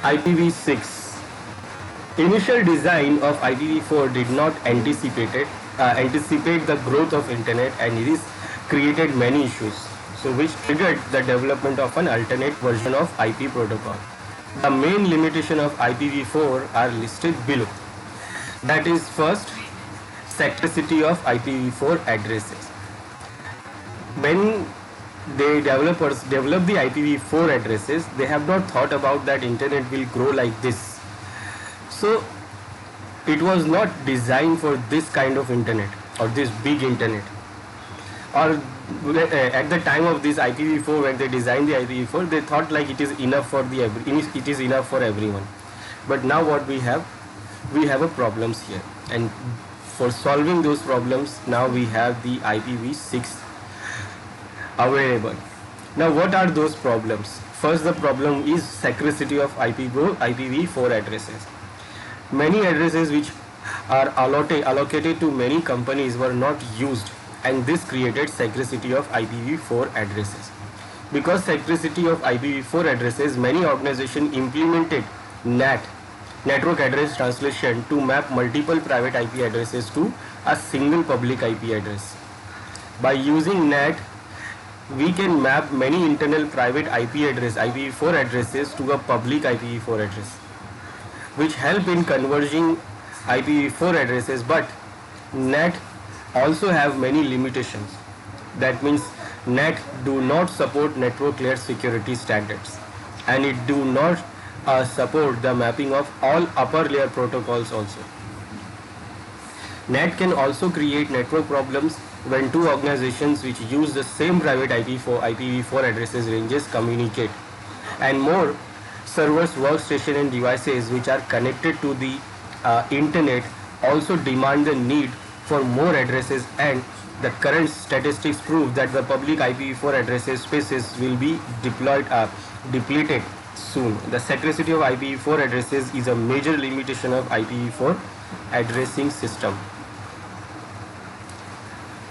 IPv6. Initial design of IPv4 did not anticipate the growth of internet, and this created many issues, so which triggered the development of an alternate version of IP protocol. The main limitation of IPv4 are listed below. That is, first, secrecy of IPv4 addresses. When the developers develop the IPv4 addresses, they have not thought about that internet will grow like this. So it was not designed for this kind of internet or this big internet. Or at the time of this IPv4, when they designed the IPv4, they thought like it is enough for everyone. But now what we have a problems here, and for solving those problems, now we have the IPv6 available. Now what are those problems? First, the problem is secrecy of IPv4 addresses. Many addresses which are allocated to many companies were not used, and this created secrecy of IPv4 addresses. Because secrecy of IPv4 addresses, many organizations implemented NAT, network address translation, to map multiple private IP addresses to a single public IP address. By using NAT, we can map many internal private IPv4 addresses to a public IPv4 address, which help in converging IPv4 addresses. But NAT also have many limitations. That means NAT do not support network layer security standards, and it do not support the mapping of all upper layer protocols also. NAT can also create network problems when two organizations which use the same private IPv4 addresses ranges communicate. And more, servers, workstation and devices which are connected to the internet also demand the need for more addresses, and the current statistics prove that the public IPv4 addresses spaces will be depleted soon. The secrecy of IPv4 addresses is a major limitation of IPv4 addressing system,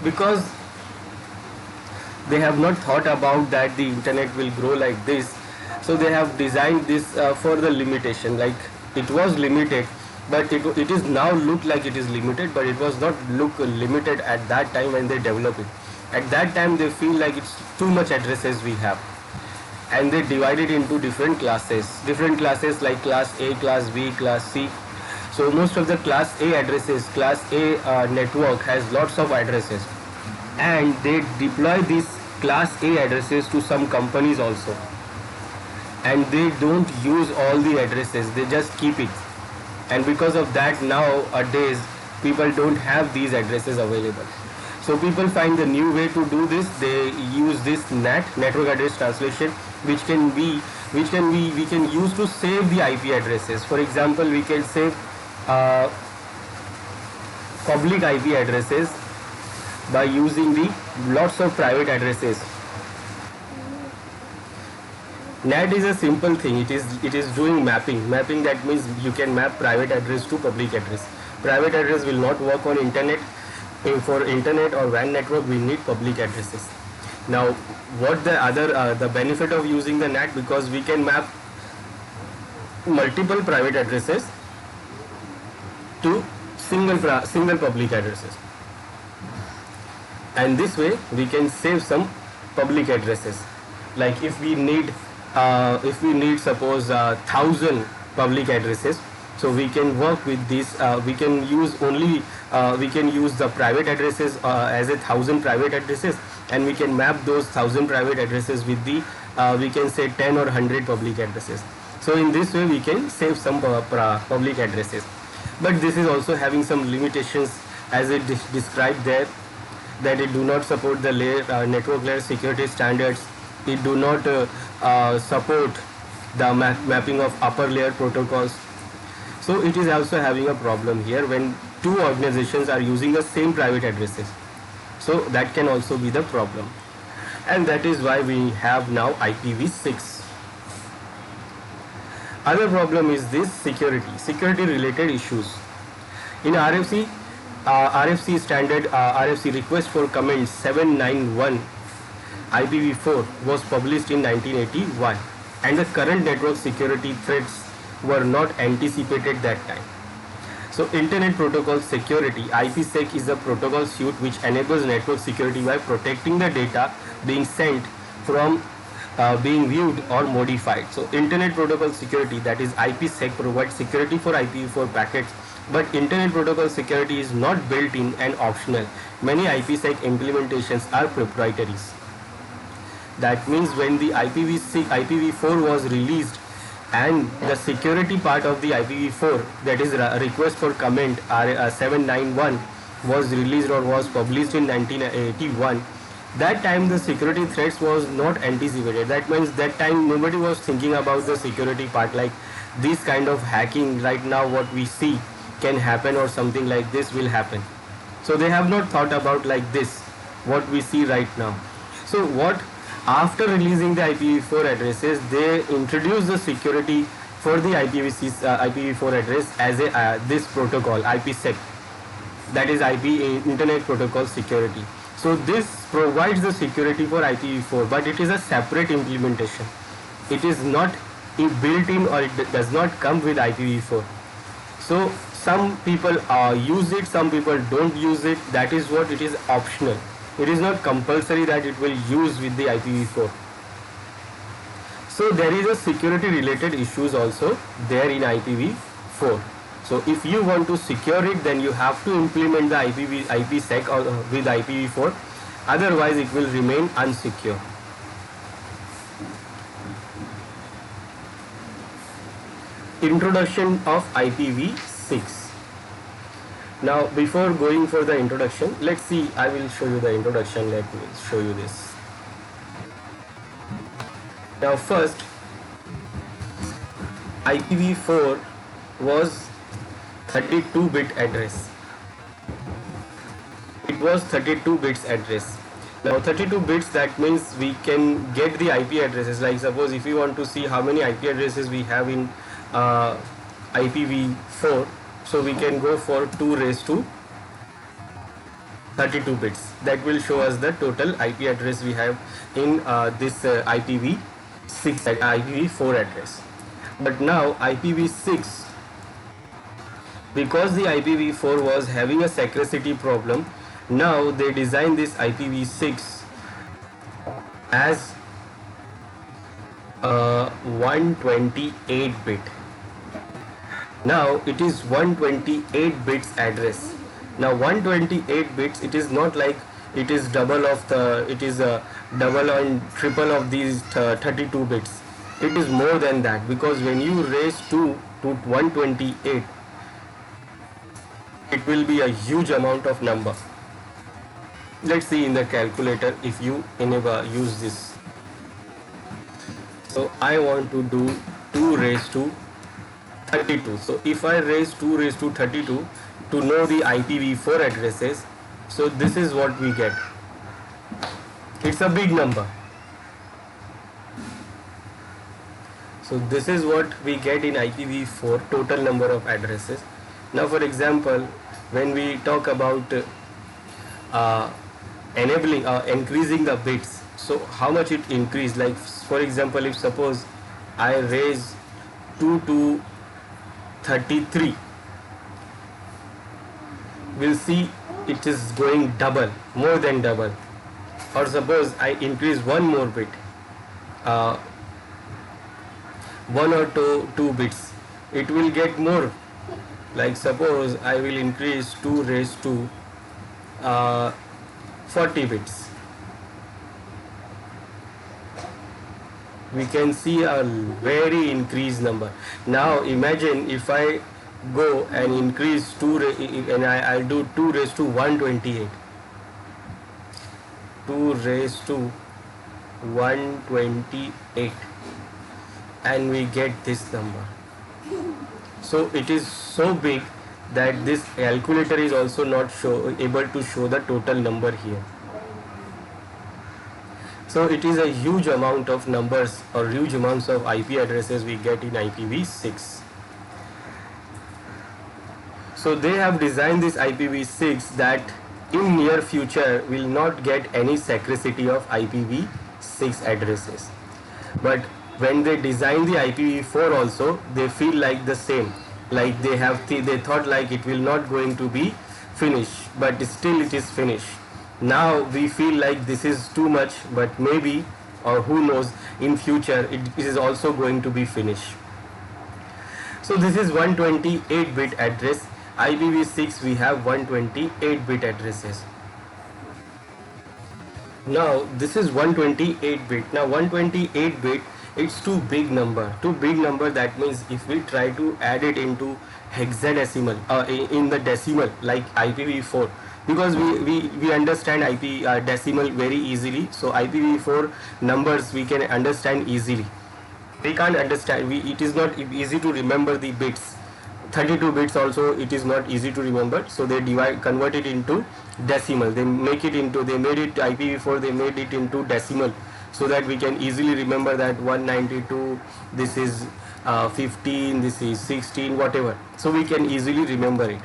because they have not thought about that the internet will grow like this. So they have designed this for the limitation, like it was limited, but it is now look like it is limited, but it was not look limited at that time when they develop it. At that time they feel like it's too much addresses we have, and they divide it into different classes like class A, class B, class C. So most of the class A addresses, class A network has lots of addresses, and they deploy these class A addresses to some companies also, and they don't use all the addresses, they just keep it. And because of that, nowadays people don't have these addresses available. So people find the new way to do this. They use this NAT, network address translation, which we can use to save the IP addresses. For example, we can save public IP addresses by using the lots of private addresses. NAT is a simple thing. It is doing mapping. That means you can map private address to public address. Private address will not work on internet. For internet or WAN network, we need public addresses. Now, what the benefit of using the NAT? Because we can map multiple private addresses to single public addresses, and this way we can save some public addresses. Like if we need suppose 1,000 public addresses, so we can work with this. We can use the private addresses as 1,000 private addresses, and we can map those 1,000 private addresses with the we can say 10 or 100 public addresses. So in this way we can save some public addresses. But this is also having some limitations, as it described there, that it do not support the network layer security standards. It do not support the mapping of upper layer protocols. So it is also having a problem here when two organizations are using the same private addresses. So that can also be the problem, and that is why we have now IPv6. Other problem is this security related issues. In RFC standard, RFC request for comment 791, IPv4 was published in 1981, and the current network security threats were not anticipated that time. So Internet Protocol Security, IPsec, is a protocol suite which enables network security by protecting the data being sent from being viewed or modified. So Internet Protocol Security, that is IPsec, provides security for IPv4 packets, but Internet Protocol Security is not built in and optional. Many IPsec implementations are proprietaries. That means when the IPv4 was released, and the security part of the IPv4, that is request for comment, 791, was released or was published in 1981, that time the security threats was not anticipated. That means that time nobody was thinking about the security part, like this kind of hacking right now what we see can happen or something like this will happen. So they have not thought about like this what we see right now. So what, after releasing the IPv4 addresses, they introduced the security for the IPv4 address as a this protocol IPsec, that is Internet Protocol Security. So this provides the security for IPv4, but it is a separate implementation. It is not built in, or it does not come with IPv4. So some people use it, some people don't use it. That is what it is, optional. It is not compulsory that it will use with the IPv4. So there is a security related issues also there in IPv4. So if you want to secure it, then you have to implement the IPsec or with IPv4, otherwise it will remain unsecure. Introduction of IPv6. Now before going for the introduction, let's see, I will show you the introduction. Let me show you this. Now first, IPv4 was 32-bit address. It was 32 bits address. Now 32 bits, that means we can get the IP addresses. Like suppose if you want to see how many IP addresses we have in IPv4, so we can go for 2 raised to 32 bits. That will show us the total IP address we have in this IPv6 IPv4 address. But now IPv6, because the IPv4 was having a secrecy problem, now they designed this IPv6 as 128 bit. Now it is 128 bits address. Now 128 bits, it is not like it is double of the, it is a double and triple of these 32 bits. It is more than that, because when you raise 2 to 128, it will be a huge amount of number. Let's see in the calculator if you use this. So I want to do 2 raised to 32. So if I raise 2 raised to 32 to know the IPv4 addresses, so this is what we get. It's a big number. So this is what we get in IPv4, total number of addresses. Now for example, when we talk about increasing the bits, so how much it increased? Like for example, if suppose I raise 2 to 33, we'll see it is going double, more than double. Or suppose I increase one more bit, 1 or 2 bits, it will get more. Like suppose I will increase 2 raised to 40 bits. We can see a very increased number. Now imagine if I go and increase 2 and I'll do 2 raised to 128. 2 raised to 128, and we get this number. So it is so big that this calculator is also not able to show the total number here. So it is a huge amount of numbers or huge amounts of IP addresses we get in IPv6. So they have designed this IPv6 that in near future will not get any secrecy of IPv6 addresses. But when they design the IPv4 also, they feel like the same, like they thought like it will not going to be finished, but still it is finished. Now we feel like this is too much, but maybe, or who knows, in future it is also going to be finished. So this is 128-bit address. IPv6 we have 128-bit addresses. Now this is 128-bit. Now 128-bit, it's too big number. Too big number, that means if we try to add it into hexadecimal, in the decimal like IPv4, because we understand IP decimal very easily, so IPv4 numbers we can understand easily. We can't understand, it is not easy to remember the bits. 32 bits also it is not easy to remember, so they convert it into decimal. They made it IPv4, they made it into decimal, so that we can easily remember that 192, this is 15, this is 16, whatever, so we can easily remember it.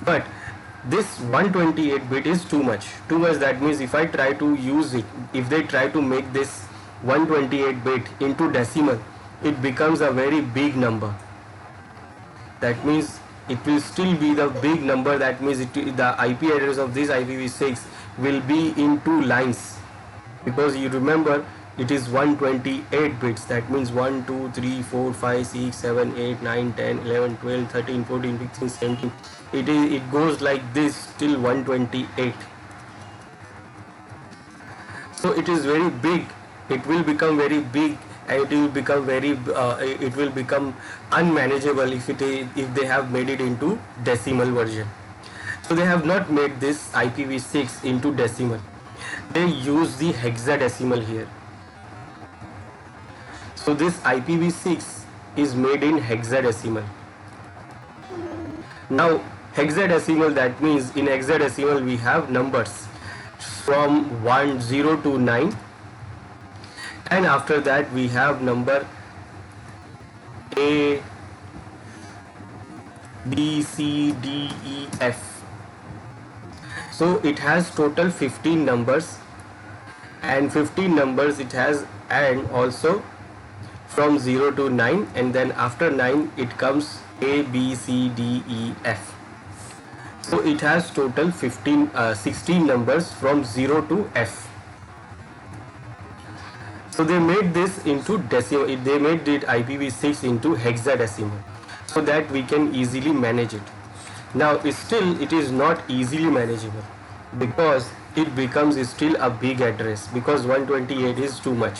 But this 128-bit is too much. That means if I try to use it, if they try to make this 128-bit into decimal, it becomes a very big number. That means it will still be the big number. That means the IP address of this IPv6 will be in 2 lines, because you remember it is 128 bits. That means 1 2 3 4 5 6 7 8 9 10 11 12 13 14 15 17, it goes like this till 128. So it is very big. It will become very big, and it will become unmanageable if they have made it into decimal version. So they have not made this IPv6 into decimal. They use the hexadecimal here. So this IPv6 is made in hexadecimal. Now hexadecimal, that means in hexadecimal we have numbers from 0 to 9, and after that we have number A, B, C, D, E, F. So it has total 15 numbers, and 15 numbers it has, and also from 0 to 9, and then after 9 it comes A, B, C, D, E, F. So it has total 16 numbers from 0 to F. So they made this into decimal. They made it IPv6 into hexadecimal, so that we can easily manage it. Now still it is not easily manageable, because it becomes still a big address, because 128 is too much.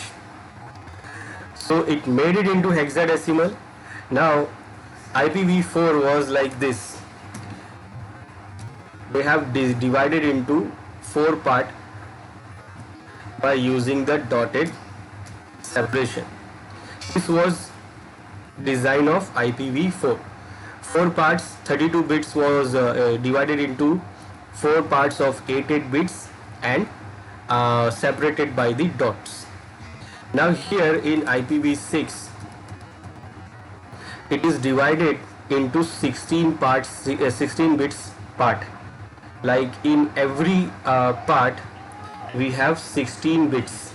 So it made it into hexadecimal. Now IPv4 was like this. They have divided into 4 parts by using the dotted separation. This was design of IPv4. 4 parts, 32 bits was divided into 4 parts of 88 bits and separated by the dots. Now here in IPv6, it is divided into 16 parts, 16 bits part. Like in every part we have 16 bits.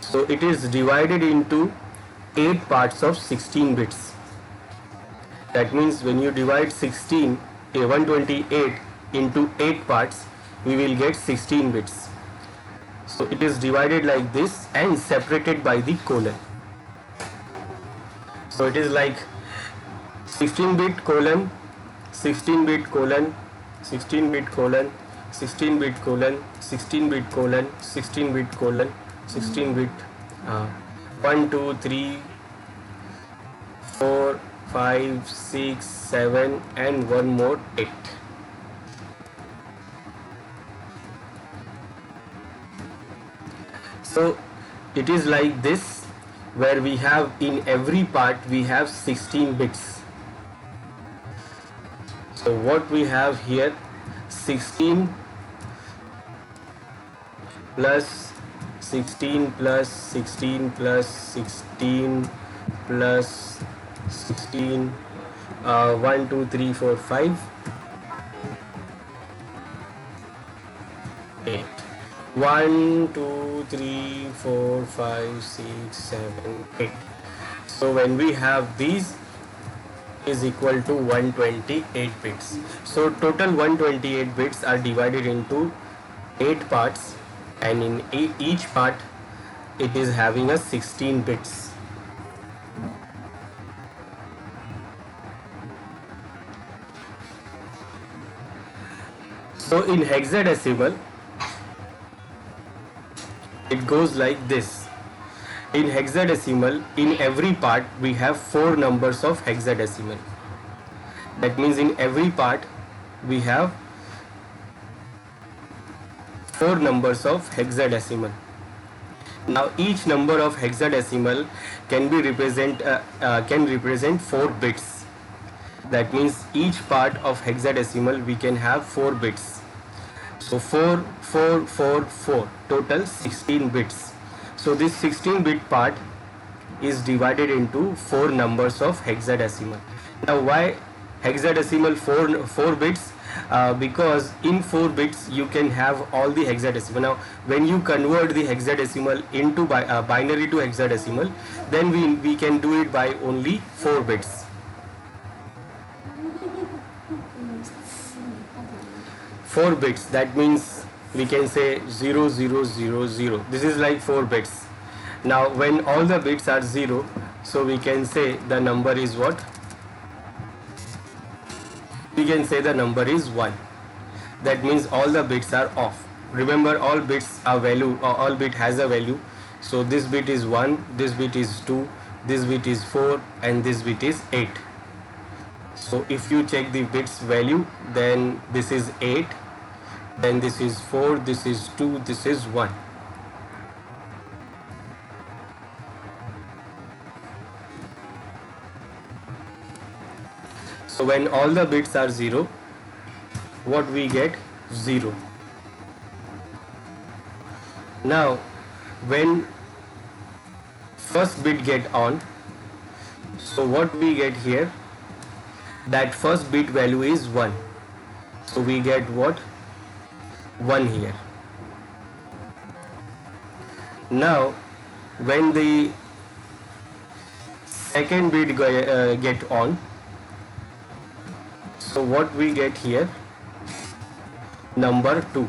So it is divided into 8 parts of 16 bits. That means when you divide 128 into 8 parts, we will get 16 bits. So it is divided like this and separated by the colon. So it is like 16-bit colon, 16-bit colon, 16-bit colon, 16-bit colon, 16-bit colon, 16-bit colon, 16-bit 1 2 3 4 5 6 7 and one more 8. So it is like this, where we have in every part we have 16 bits. So what we have here, 16 plus 16 plus 16 plus 16 plus 16, 1 2 3 4 5 8. 1, 2, 3, 4, 5, 6, 7, 8. So when we have these is equal to 128 bits. So total 128 bits are divided into 8 parts, and in each part it is having a 16 bits. So in hexadecimal it goes like this. In hexadecimal, in every part we have 4 numbers of hexadecimal. That means in every part we have 4 numbers of hexadecimal. Now each number of hexadecimal can represent 4 bits. That means each part of hexadecimal we can have 4 bits. So 4, 4, 4, 4, total 16 bits. So this 16-bit part is divided into 4 numbers of hexadecimal. Now why hexadecimal 4 bits? Because in 4 bits you can have all the hexadecimal. Now when you convert the hexadecimal into binary to hexadecimal, then we can do it by only 4 bits. 4 bits, that means we can say 0, 0, 0, 0. This is like 4 bits. Now when all the bits are 0, so we can say the number is what? We can say the number is 1. That means all the bits are off. Remember, all bits are value, or all bit has a value. So this bit is 1, this bit is 2, this bit is 4, and this bit is 8. So if you check the bits value, then this is 8, then this is 4, this is 2, this is 1. So when all the bits are 0, what we get? 0. Now when first bit get on, so what we get here? That first bit value is 1. So we get what? 1 here. Now when the second bit get on, so what we get here? Number 2.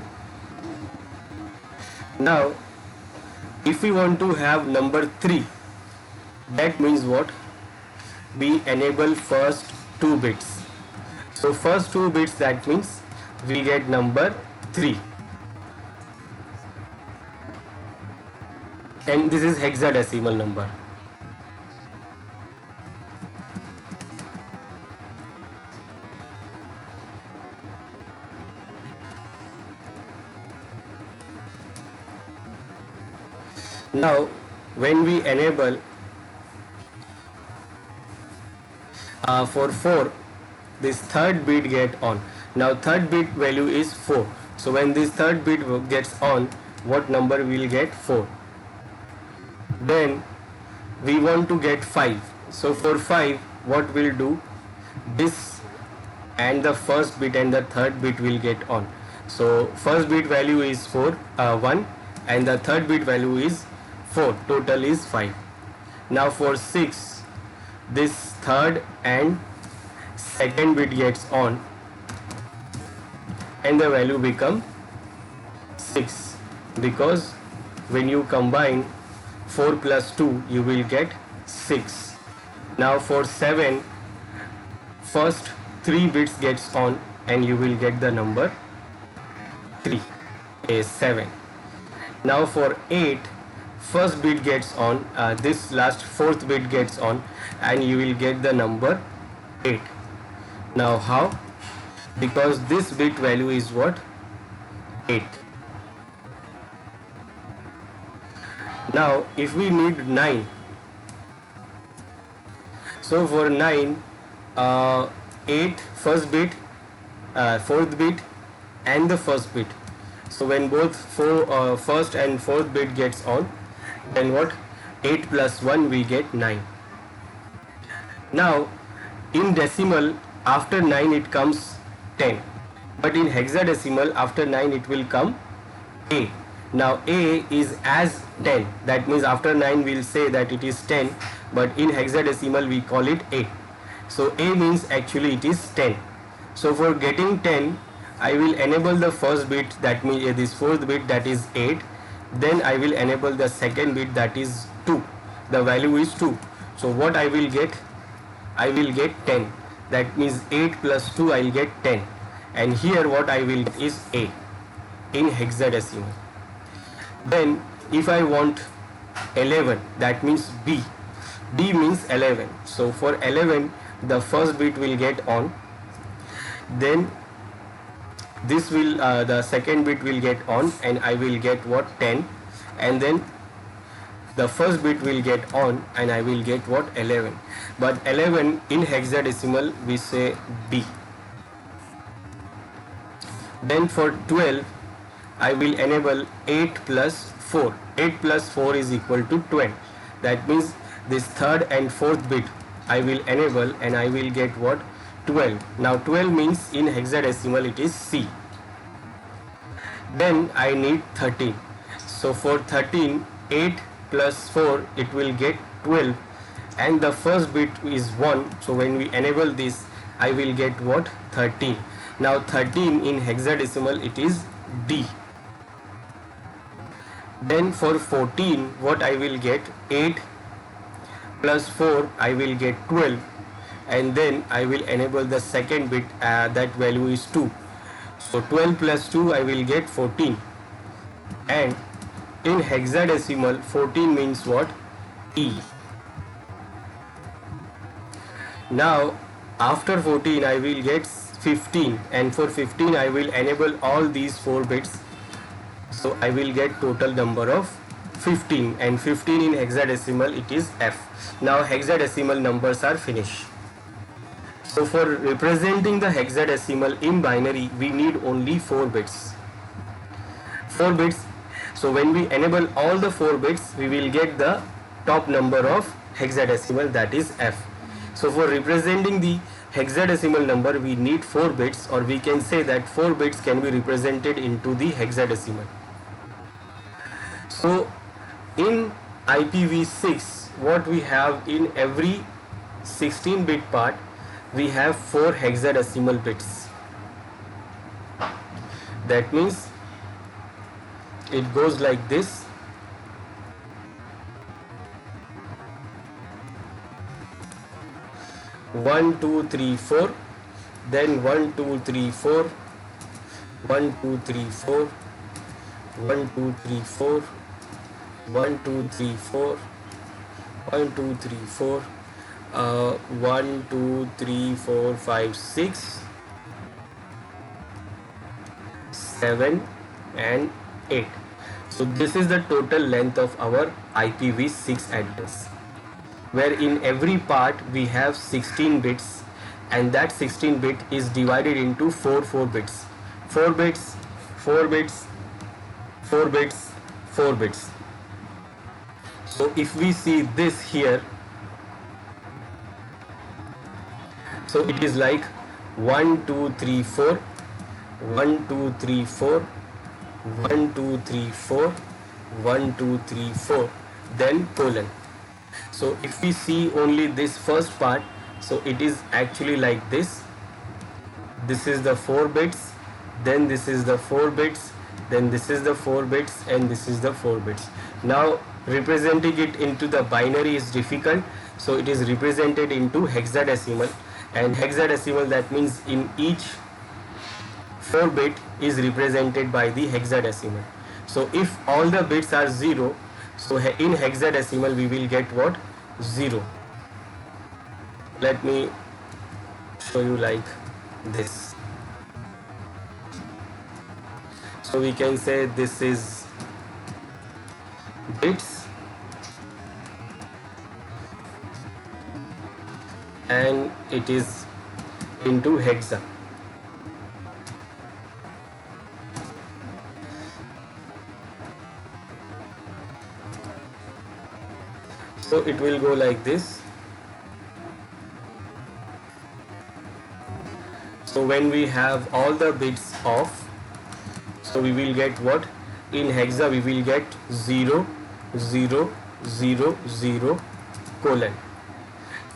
Now if we want to have number 3, that means what? We enable first 2 bits. So first 2 bits, that means we get number 3. And this is hexadecimal number. Now when we enable for 4, this third bit get on. Now third bit value is 4. So when this third bit gets on, what number will get? 4. Then we want to get 5. So for 5, what we'll do? This and the first bit and the third bit will get on. So first bit value is 1, and the third bit value is 4. Total is 5. Now for 6, this third and second bit gets on, and the value become 6, because when you combine 4 plus 2, you will get 6. Now for 7, first 3 bits gets on, and you will get the number 3 is 7. Now for 8, first bit gets on, this last fourth bit gets on, and you will get the number 8. Now how? Because this bit value is what? 8. Now if we need 9, so for 9, 8 first bit, fourth bit, and the first bit. So when both first and fourth bit gets on, then what? 8 plus 1, we get 9. Now in decimal, after 9 it comes 10, but in hexadecimal after 9 it will come A. Now A is as 10, that means after 9 we'll say that it is 10, but in hexadecimal we call it A. So A means actually it is 10. So for getting 10, I will enable the first bit, that means this fourth bit, that is 8. Then I will enable the second bit, that is 2. The value is 2. So what I will get? I will get 10. That means 8 plus 2 I will get 10. And here what I will is A in hexadecimal. Then if I want 11, that means B. B means 11. So for 11, the first bit will get on. Then this will the second bit will get on, and I will get what? 10. And then the first bit will get on, and I will get what? 11. But 11 in hexadecimal we say B. Then for 12, I will enable 8 plus 4. 8 plus 4 is equal to 12. That means this third and fourth bit I will enable, and I will get what? 12. Now 12 means in hexadecimal it is C. Then I need 13. So for 13, 8 plus 4, it will get 12, and the first bit is 1. So when we enable this, I will get what? 13. Now 13 in hexadecimal it is D. Then for 14, what I will get? 8 plus 4, I will get 12, and then I will enable the second bit, that value is 2. So 12 plus 2, I will get 14. And in hexadecimal, 14 means what? E. Now after 14, I will get 15, and for 15 I will enable all these 4 bits. So I will get total number of 15, and 15 in hexadecimal it is F. Now hexadecimal numbers are finished. So for representing the hexadecimal in binary, we need only 4 bits. 4 bits. So when we enable all the 4 bits, we will get the top number of hexadecimal, that is F. So for representing the hexadecimal number, we need 4 bits, or we can say that 4 bits can be represented into the hexadecimal. So in IPv6, what we have, in every 16-bit part, we have 4 hexadecimal bits. That means it goes like this. One, two, three, four. Then 1, 2, 3, 4. 1, 2, 3, 4. 1, 2, 3, 4. 1, 2, 3, 4. 1, 2, 3, 4. 1, 2, 3, 4, 5, 6, 7 and 8. So this is the total length of our IPv6 address, where in every part we have 16 bits, and that 16 bit is divided into 4 bits. 4 bits, 4 bits, 4 bits, 4 bits. So if we see this here, so it is like 1, 2, 3, 4, 1, 2, 3, 4, 1, 2, 3, 4, 1, 2, 3, 4, then colon. So if we see only this first part, so it is actually like this. This is the 4 bits, then this is the 4 bits, then this is the 4 bits, and this is the 4 bits. Now representing it into the binary is difficult, so it is represented into hexadecimal. And hexadecimal, that means in each 4 bit is represented by the hexadecimal. So if all the bits are 0, so in hexadecimal we will get what? 0. Let me show you like this. So we can say this is bits, and it is into hexa. So it will go like this. So when we have all the bits off, so we will get what? in hexa we will get 0 0 0 0 colon.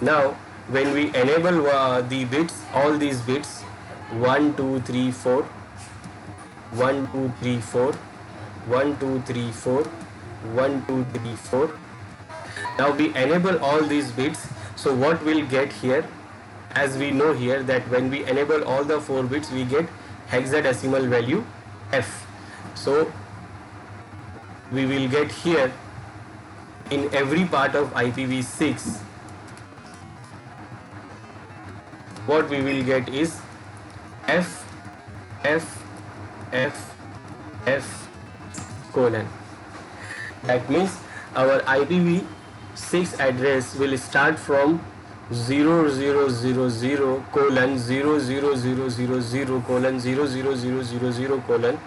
Now when we enable the bits, all these bits 1 2 3 4 1 2 3 4 1 2 3 4 1 2 3 4. Now we enable all these bits. So what we'll get here, as we know here that when we enable all the 4 bits we get hexadecimal value F. So we will get here in every part of IPv6, what we will get is F F F F colon. That means our IPv6 address will start from 0000 colon 00000 colon 00000 colon,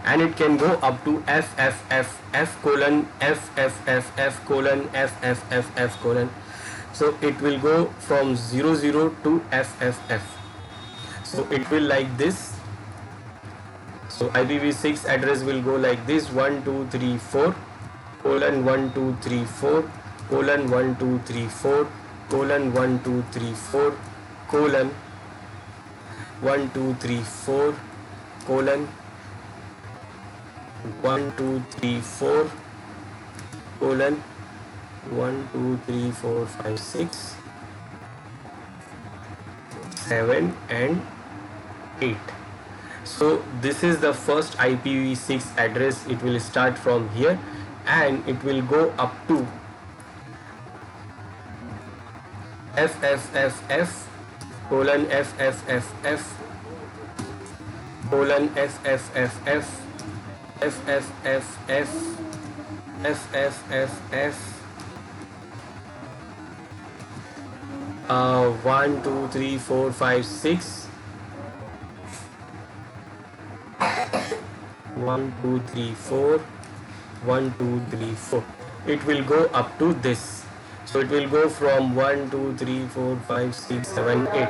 and it can go up to FFFF colon FFFF colon FFFF colon. So it will go from 00 to FFF. So it will like this. So IPv6 address will go like this: 1 2 3 4 colon 1 2 3 4 colon 1 2 3 4 colon 1 2 3 4 colon 1 2 3 4 colon 1 2 3 4 colon 1 2 3 4 5 6 7 and 8. So this is the first IPv6 address. It will start from here and it will go up to FFFF colon FFFF colon FFFF FFFF FFFF 1 2 3 4 5 6 1 2 3 4 1 2 3 4. It will go up to this. So it will go from 1 2 3 4 5 6 7 8.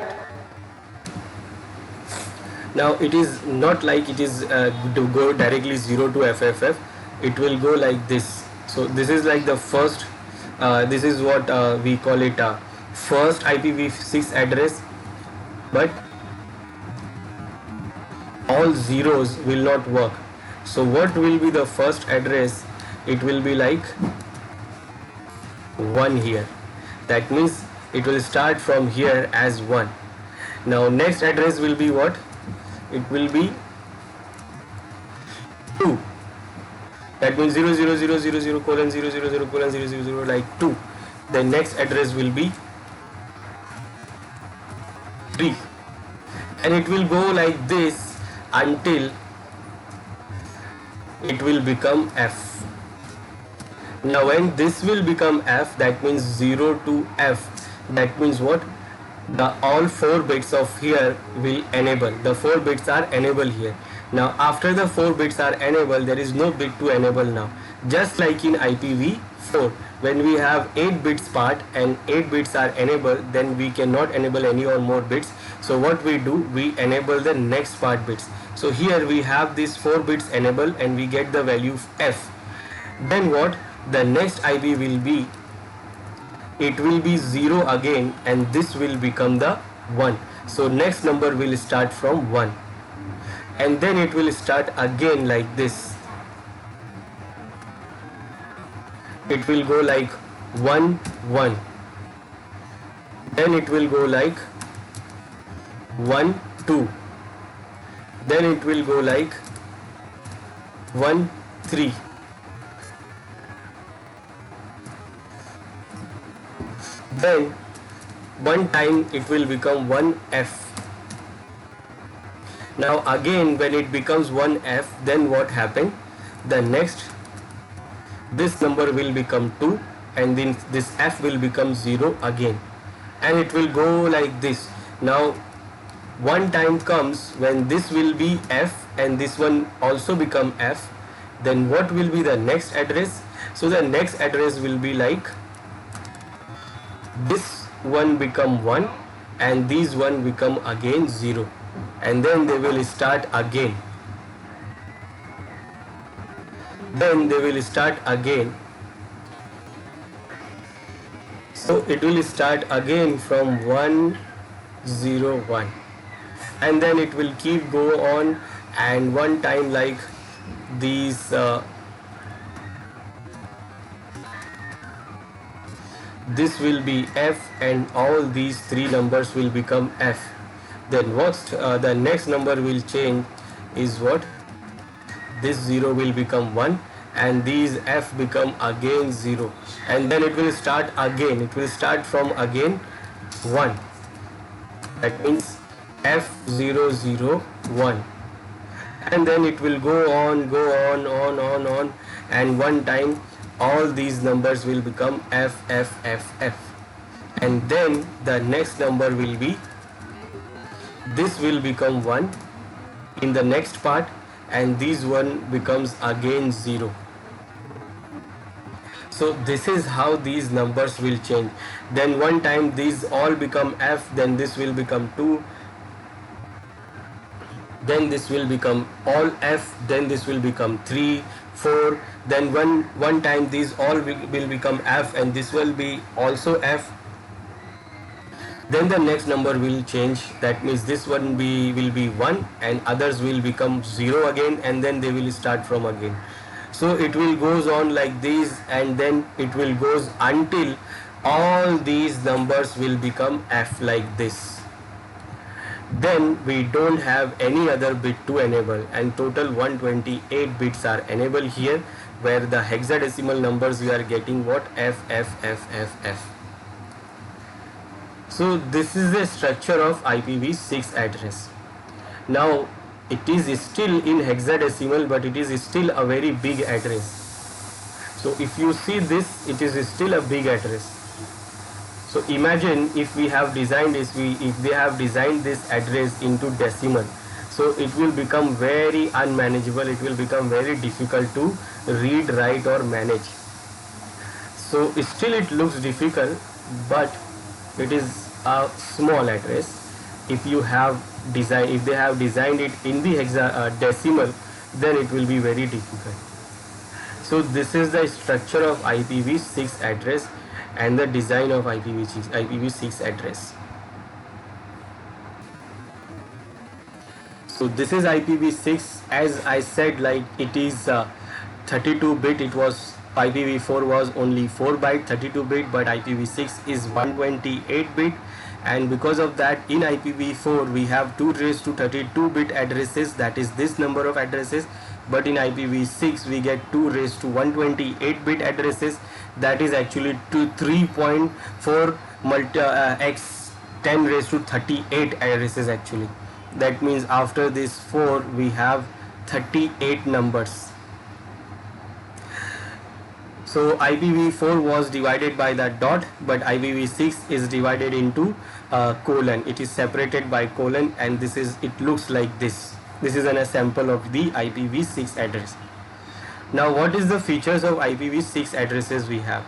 Now it is not like it is to go directly 0 to FFF. It will go like this. So this is like the first, this is what we call it first IPv6 address, but all zeros will not work. So what will be the first address? It will be like 1 here. That means it will start from here as 1. Now next address will be what? It will be 2. That means 00000 colon 000 colon 000 like 2. The next address will be 3. And it will go like this until it will become F. Now when this will become F, that means 0 to F, that means what? The all 4 bits of here will enable. The 4 bits are enabled here. Now after the 4 bits are enabled, there is no bit to enable now. Just like in IPv4, when we have 8 bits part and 8 bits are enabled, then we cannot enable any or more bits. So what we do, we enable the next part bits. So here we have these 4 bits enabled and we get the value F. Then what? The next IP will be, it will be 0 again, and this will become the 1. So next number will start from 1. And then it will start again like this. It will go like 1 1. Then it will go like 1 2. Then it will go like 1 3. Then one time it will become 1F. Now again when it becomes 1F, then what happened? The next, this number will become 2 and then this F will become 0 again, and it will go like this. Now one time comes when this will be F and this one also become F, then what will be the next address? So the next address will be like this one become 1 and these one become again 0, and then they will start again. then they will start again. So it will start again from 101, and then it will keep go on, and one time like these this will be F, and all these three numbers will become F. Then what's the next number will change is what? This 0 will become 1, and these F become again 0, and then it will start again. It will start from again 1. That means F001, and then it will go on, and one time all these numbers will become F, and then the next number will be, this will become 1 in the next part, and this one becomes again 0. So this is how these numbers will change. Then one time these all become F, then this will become 2, then this will become all F, then this will become 3, 4, then one time these all will become F, and this will be also F. Then the next number will change. That means this one will be 1, and others will become 0 again, and then they will start from again. So it will goes on like this, and then it will goes until all these numbers will become F like this. Then we don't have any other bit to enable, and total 128 bits are enabled here, where the hexadecimal numbers we are getting what? F. So this is the structure of IPv6 address. Now it is still in hexadecimal, but it is still a very big address. So if you see this, it is still a big address. So imagine if we have designed this, if they have designed this address into decimal, so it will become very unmanageable. It will become very difficult to read, write or manage. So still it looks difficult, but it is a small address. If they have designed it in the decimal, then it will be very difficult. So this is the structure of IPv6 address and the design of IPv6 address. So this is IPv6. As I said, like it is 32-bit. It was IPv4 was only 4-byte 32-bit, but IPv6 is 128-bit, and because of that in IPv4 we have 2 raised to 32-bit addresses, that is this number of addresses, but in IPv6 we get 2 raised to 128-bit addresses, that is actually 3.4 x 10 raised to 38 addresses actually. That means after this 4 we have 38 numbers. So IPv4 was divided by the dot, but IPv6 is divided into colon. It is separated by colon, and it looks like this. This is a sample of the IPv6 address. Now what is the features of IPv6 addresses we have?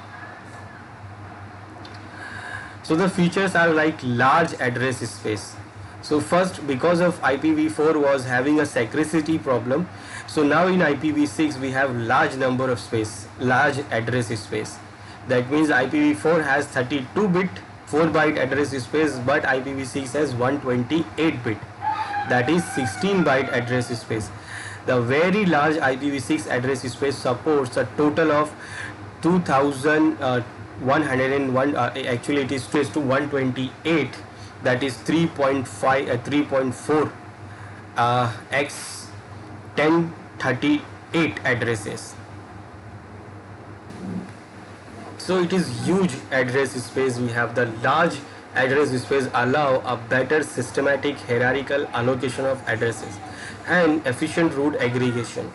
So the features are like large address space. So first, because of IPv4 was having a secrecy problem, so now in IPv6 we have large number of space, large address space. That means IPv4 has 32-bit 4-byte address space, but IPv6 has 128-bit, that is 16-byte address space. The very large IPv6 address space supports a total of 2101, actually it is traced to 128, that is 3.4 x 1038 addresses. So it is huge address space. We have the large address space allow a better systematic hierarchical allocation of addresses and efficient route aggregation.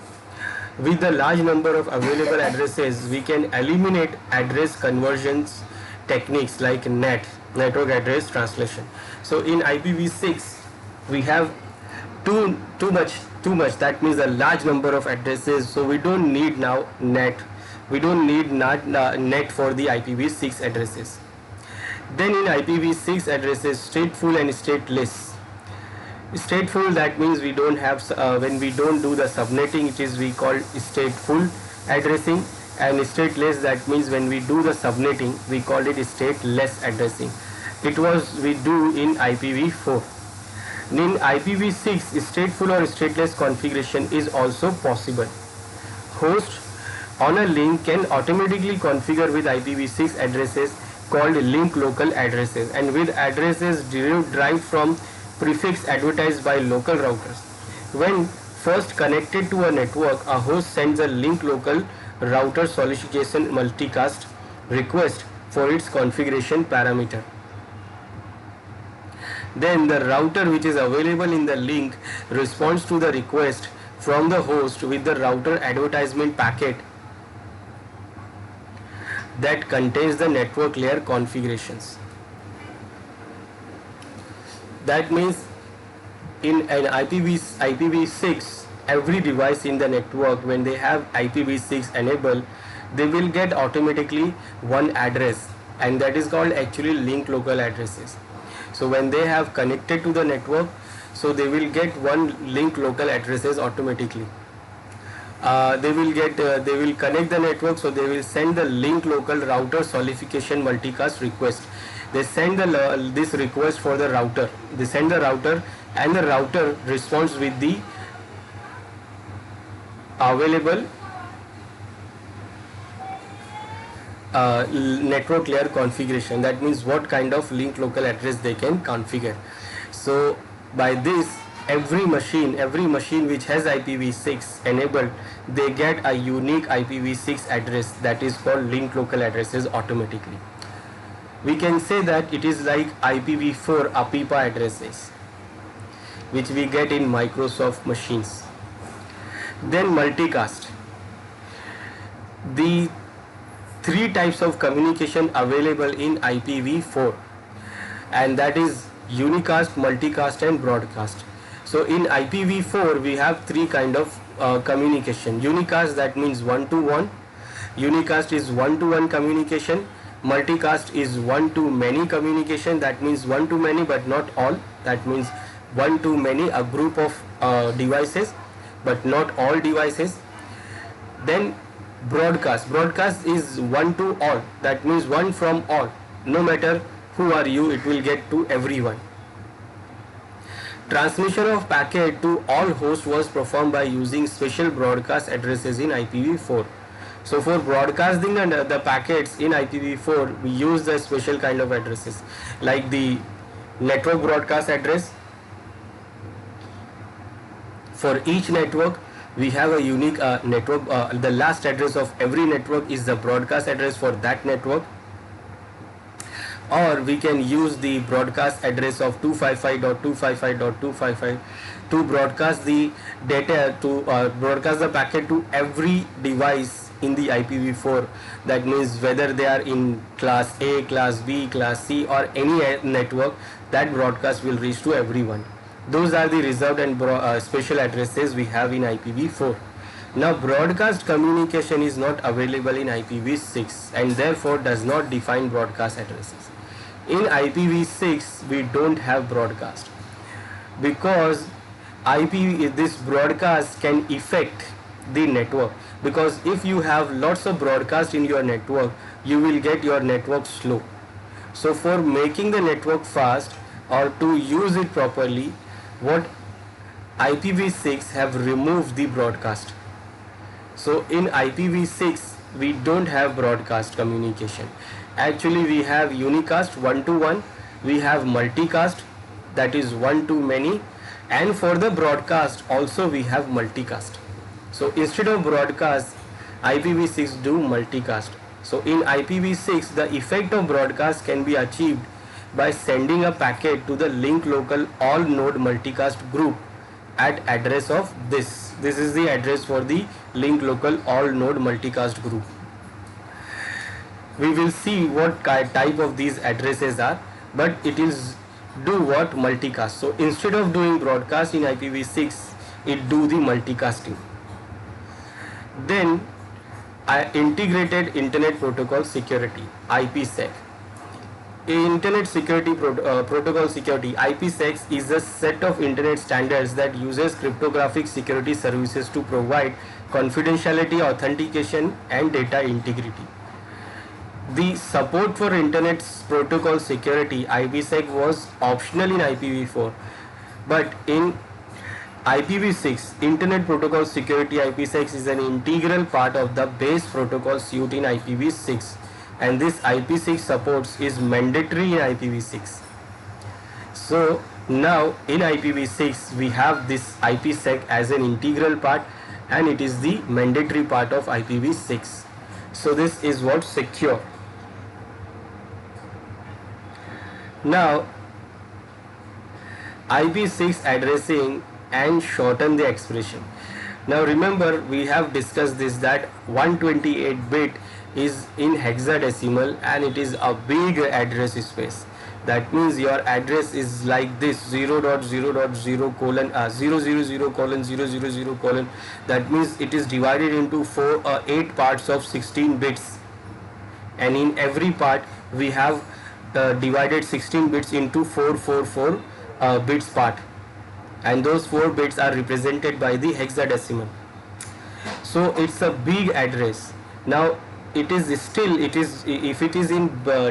With the large number of available addresses, we can eliminate address conversions techniques like network address translation. So in IPv6 we have too much, that means a large number of addresses, so we don't need now net. We don't need net for the IPv6 addresses. Then in IPv6 addresses, stateful and stateless. Stateful, that means we don't have when we don't do the subnetting, we call stateful. addressing, and stateless, that means when we do the subnetting we call it stateless addressing. It was we do in IPv4. In IPv6, stateful or stateless configuration is also possible. Host on a link can automatically configure with IPv6 addresses called link local addresses, and with addresses derived from prefix advertised by local routers. When first connected to a network, a host sends a link local router solicitation multicast request for its configuration parameter. Then the router which is available in the link responds to the request from the host with the router advertisement packet that contains the network layer configurations. That means in an IPv6, every device in the network, when they have IPv6 enabled, they will get automatically one address, and that is called actually link local addresses. So when they have connected to the network, so they will get one link local addresses automatically. They will connect the network, so they will send the link local router solidification multicast request. They send this request for the router. They send the router, and the router responds with the available network layer configuration. That means what kind of link local address they can configure. So by this, every machine which has IPv6 enabled, they get a unique IPv6 address that is called link local addresses automatically. We can say that it is like IPv4 APIPA addresses which we get in Microsoft machines. Then multicast. The three types of communication available in IPv4, and that is unicast, multicast and broadcast. So in IPv4 we have three kind of communication. Unicast, that means one-to-one. Unicast is one-to-one communication. Multicast is one-to-many communication, that means one-to-many but not all. That means one-to-many, a group of devices but not all devices. Then broadcast. Broadcast is one to all, that means one from all. No matter who are you, it will get to everyone. Transmission of packet to all hosts was performed by using special broadcast addresses in IPv4. So for broadcasting and the packets in IPv4, we use the special kind of addresses like the network broadcast address. For each network we have a unique network. The last address of every network is the broadcast address for that network. Or we can use the broadcast address of 255.255.255 to broadcast the data, to broadcast the packet to every device in the IPv4. That means whether they are in class A, class B, class C or any network, that broadcast will reach to everyone. Those are the reserved and special addresses we have in IPv4. Now broadcast communication is not available in IPv6 and therefore does not define broadcast addresses. In IPv6 we don't have broadcast because this broadcast can affect the network, because if you have lots of broadcast in your network, you will get your network slow. So for making the network fast or to use it properly, what IPv6 have removed the broadcast. So in IPv6 we don't have broadcast communication. Actually we have unicast, one-to-one, we have multicast, that is one-to-many, and for the broadcast also we have multicast. So instead of broadcast, IPv6 do multicast. So in IPv6 the effect of broadcast can be achieved by sending a packet to the link local all node multicast group at address of this. This is the address for the link local all node multicast group. We will see what type of these addresses are, but it is do what? Multicast. So instead of doing broadcast in IPv6, it do the multicasting. Then integrated internet protocol security, IPsec. Internet security protocol security, IPsec is a set of internet standards that uses cryptographic security services to provide confidentiality, authentication, and data integrity. The support for internet protocol security, IPsec, was optional in IPv4, but in IPv6, Internet Protocol Security, IPsec, is an integral part of the base protocol suite in IPv6, and this IPsec supports is mandatory in IPv6. So now in IPv6 we have this IPsec as an integral part, and it is the mandatory part of IPv6. So this is what secure. Now IPv6 addressing and shorten the expression. Now remember, we have discussed this, that 128 bit is in hexadecimal and it is a big address space. That means your address is like this: 0.0.0 colon 000 colon 000 colon. That means it is divided into 8 parts of 16 bits, and in every part we have divided 16 bits into 444 bits part, and those 4 bits are represented by the hexadecimal. So it's a big address. Now it is if it is in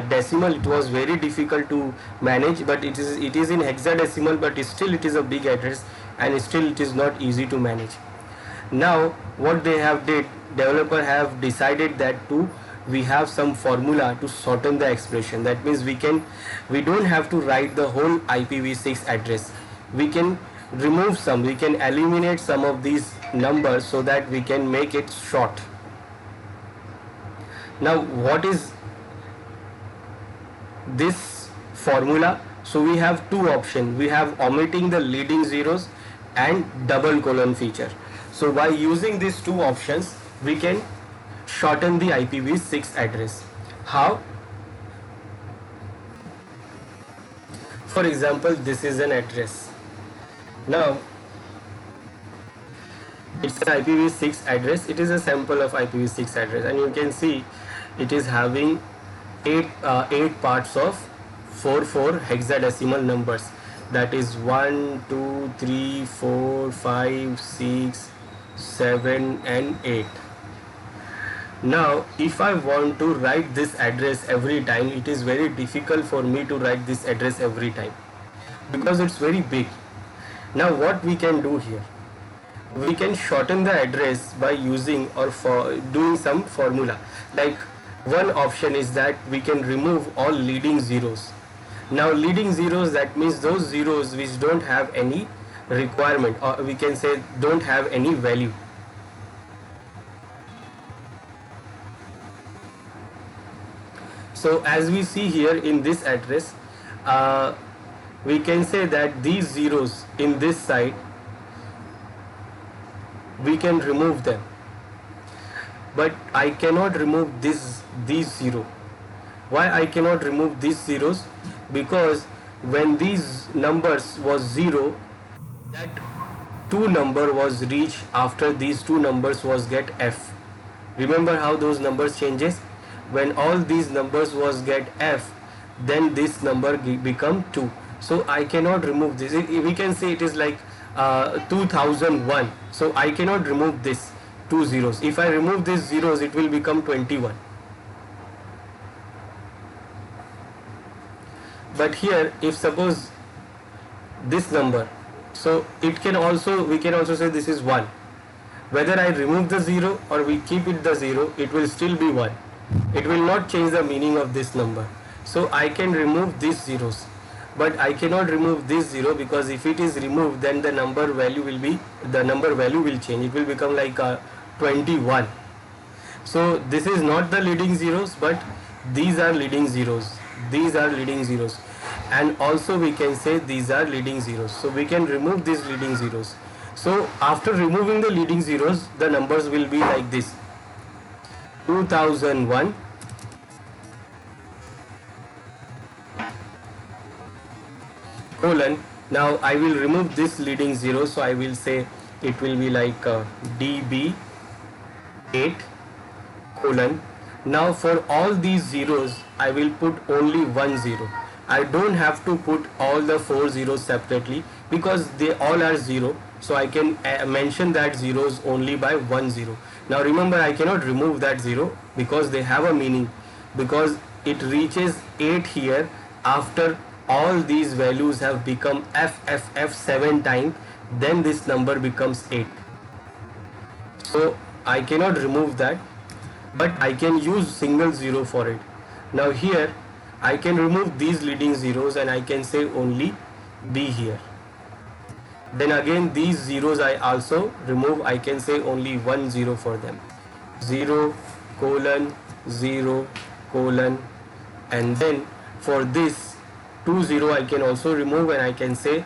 decimal, it was very difficult to manage, but it is in hexadecimal, but it is a big address, and still it is not easy to manage. Now what they have did, developer have decided that we have some formula to shorten the expression. That means we don't have to write the whole IPv6 address. We can remove some, we can eliminate some of these numbers so that we can make it short. Now what is this formula? So we have two options. We have omitting the leading zeros and double colon feature. So by using these two options, we can shorten the IPv6 address. How? For example, this is an address. Now it's an IPv6 address. It is a sample of IPv6 address, and you can see it is having 8 parts of 4 hexadecimal numbers. That is 1, 2, 3, 4, 5, 6, 7 and 8. Now if I want to write this address every time, it is very difficult for me to write this address every time because it's very big. Now what we can do here, we can shorten the address by using or for doing some formula. Like one option is that we can remove all leading zeros. Now leading zeros, that means those zeros which don't have any requirement, or we can say don't have any value. So as we see here in this address, we can say that these zeros in this side, we can remove them, but I cannot remove these zero. Why I cannot remove these zeros? Because when these numbers was 0, that 2 number was reached after these 2 numbers was get F. Remember how those numbers changes? When all these numbers was get F, then this number become 2. So I cannot remove this. We can say it is like 2001. So I cannot remove this 2 zeros. If I remove these zeros, it will become 21. But here, if suppose this number, so it can also, we can also say this is 1. Whether I remove the 0 or we keep it the 0, it will still be 1. It will not change the meaning of this number. So I can remove these zeros, but I cannot remove this 0, because if it is removed, then the number value will change. It will become like 21. So this is not the leading zeros, but these are leading zeros. These are leading zeros, and also we can say these are leading zeros. So we can remove these leading zeros. So after removing the leading zeros, the numbers will be like this: 2001, colon. Now I will remove this leading zero, so I will say it will be like DB8 colon. Now for all these zeros, I will put only one zero. I don't have to put all the four zeros separately because they all are zero. So I can mention that zeros only by one zero. Now remember, I cannot remove that zero because they have a meaning, because it reaches 8 here after all these values have become FFF 7 times, then this number becomes 8. So I cannot remove that, but I can use single zero for it. Now here I can remove these leading zeros and I can say only B here. Then again these zeros I also remove, I can say only 1 0 for them. 0 colon 0 colon, and then for this 2 0 I can also remove and I can say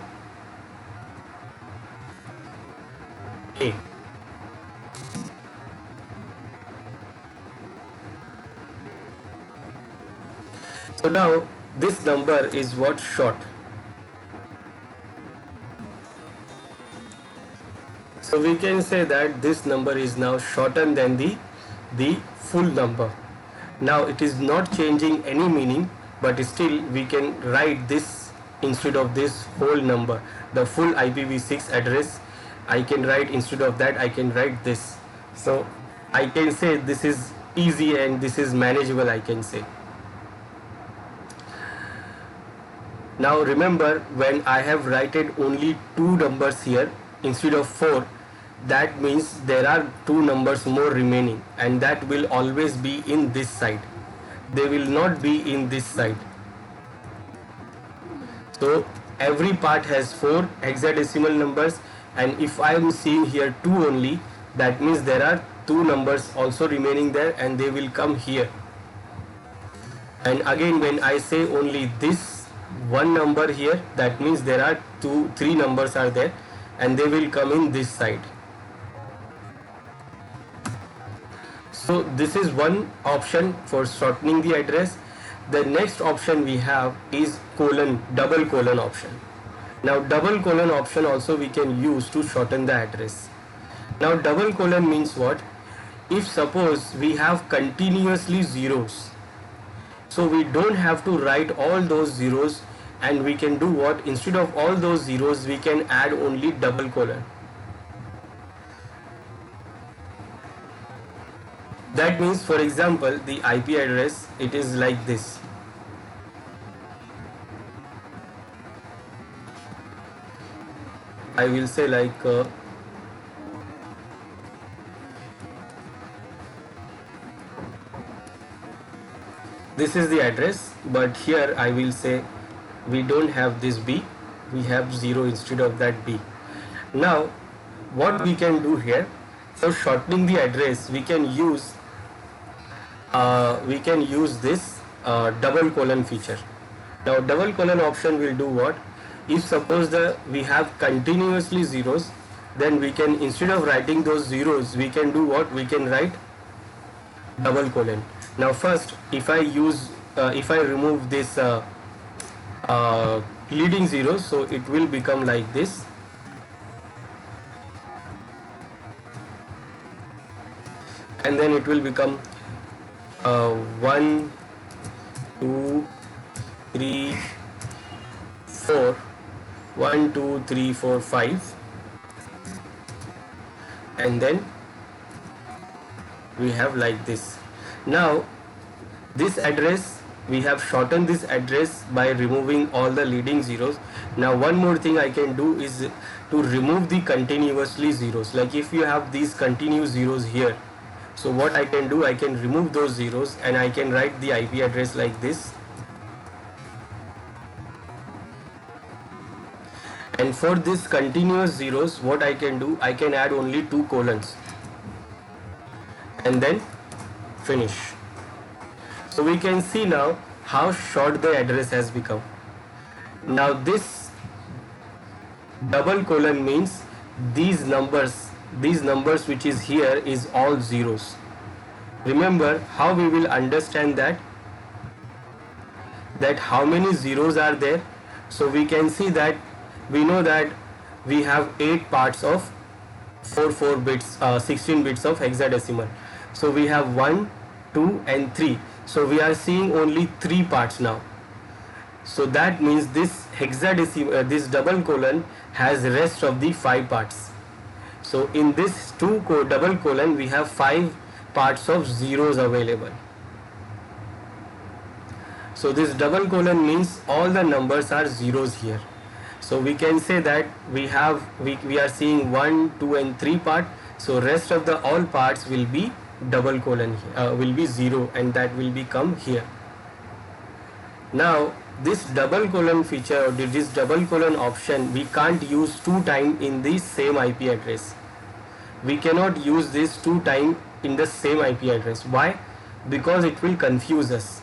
A. So now this number is what? Short. So we can say that this number is now shortened than the full number. Now it is not changing any meaning, but still we can write this instead of this whole number. The full IPv6 address I can write, instead of that I can write this. So I can say this is easy and this is manageable, I can say. Now remember, when I have written only two numbers here instead of four, that means there are two numbers more remaining, and that will always be in this side. They will not be in this side. So every part has four hexadecimal numbers, and if I am seeing here two only, that means there are two numbers also remaining there and they will come here. And again, when I say only this one number here, that means there are three numbers are there and they will come in this side. So this is one option for shortening the address. The next option we have is colon, double colon option. Now double colon option also we can use to shorten the address. Now double colon means what? If suppose we have continuously zeros, so we don't have to write all those zeros, and we can do what? Instead of all those zeros we can add only double colon. That means, for example, the IP address, it is like this. I will say like this is the address, but here I will say we don't have this B, we have 0 instead of that B. Now what we can do here, for shortening the address, we can use this double colon feature. Now double colon option will do what? If suppose we have continuously zeros, then we can, instead of writing those zeros, we can do what? We can write double colon. Now first, if I remove this leading zeros, so it will become like this. And then it will become 1 2 3 4 1 2 3 4 5, and then we have like this. Now this address, we have shortened this address by removing all the leading zeros. Now one more thing I can do is to remove the continuously zeros. Like if you have these continuous zeros here, so what I can do, I can remove those zeros and I can write the IP address like this. And for this continuous zeros, what I can do, I can add only two colons and then finish. So we can see now how short the address has become. Now this double colon means these numbers which is here is all zeros. Remember how we will understand that how many zeros are there. So we can see that we know that we have 8 parts of 4 bits, 16 bits of hexadecimal. So we have 1 2 and 3. So we are seeing only 3 parts now. So that means this hexadecimal, this double colon has rest of the 5 parts. So in this double colon we have 5 parts of zeros available. So this double colon means all the numbers are zeros here. So we can say that we are seeing 1, 2 and 3 part. So rest of the all parts will be double colon will be 0, and that will become here. Now this double colon feature, or this double colon option, we can't use 2 times in the same IP address. We cannot use this 2 times in the same IP address. Why? Because it will confuse us.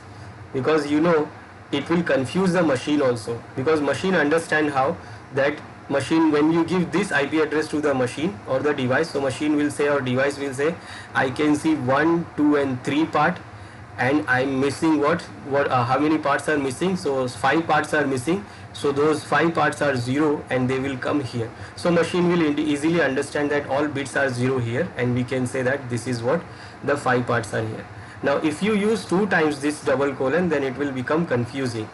Because it will confuse the machine also, because machine understand how that machine, when you give this IP address to the machine or the device, so machine will say, or device will say, I can see 1, 2 and 3 part, and I'm missing how many parts are missing? So 5 parts are missing. So those 5 parts are 0 and they will come here. So machine will easily understand that all bits are 0 here, and we can say that this is what the 5 parts are here. Now if you use 2 times this double colon, then it will become confusing.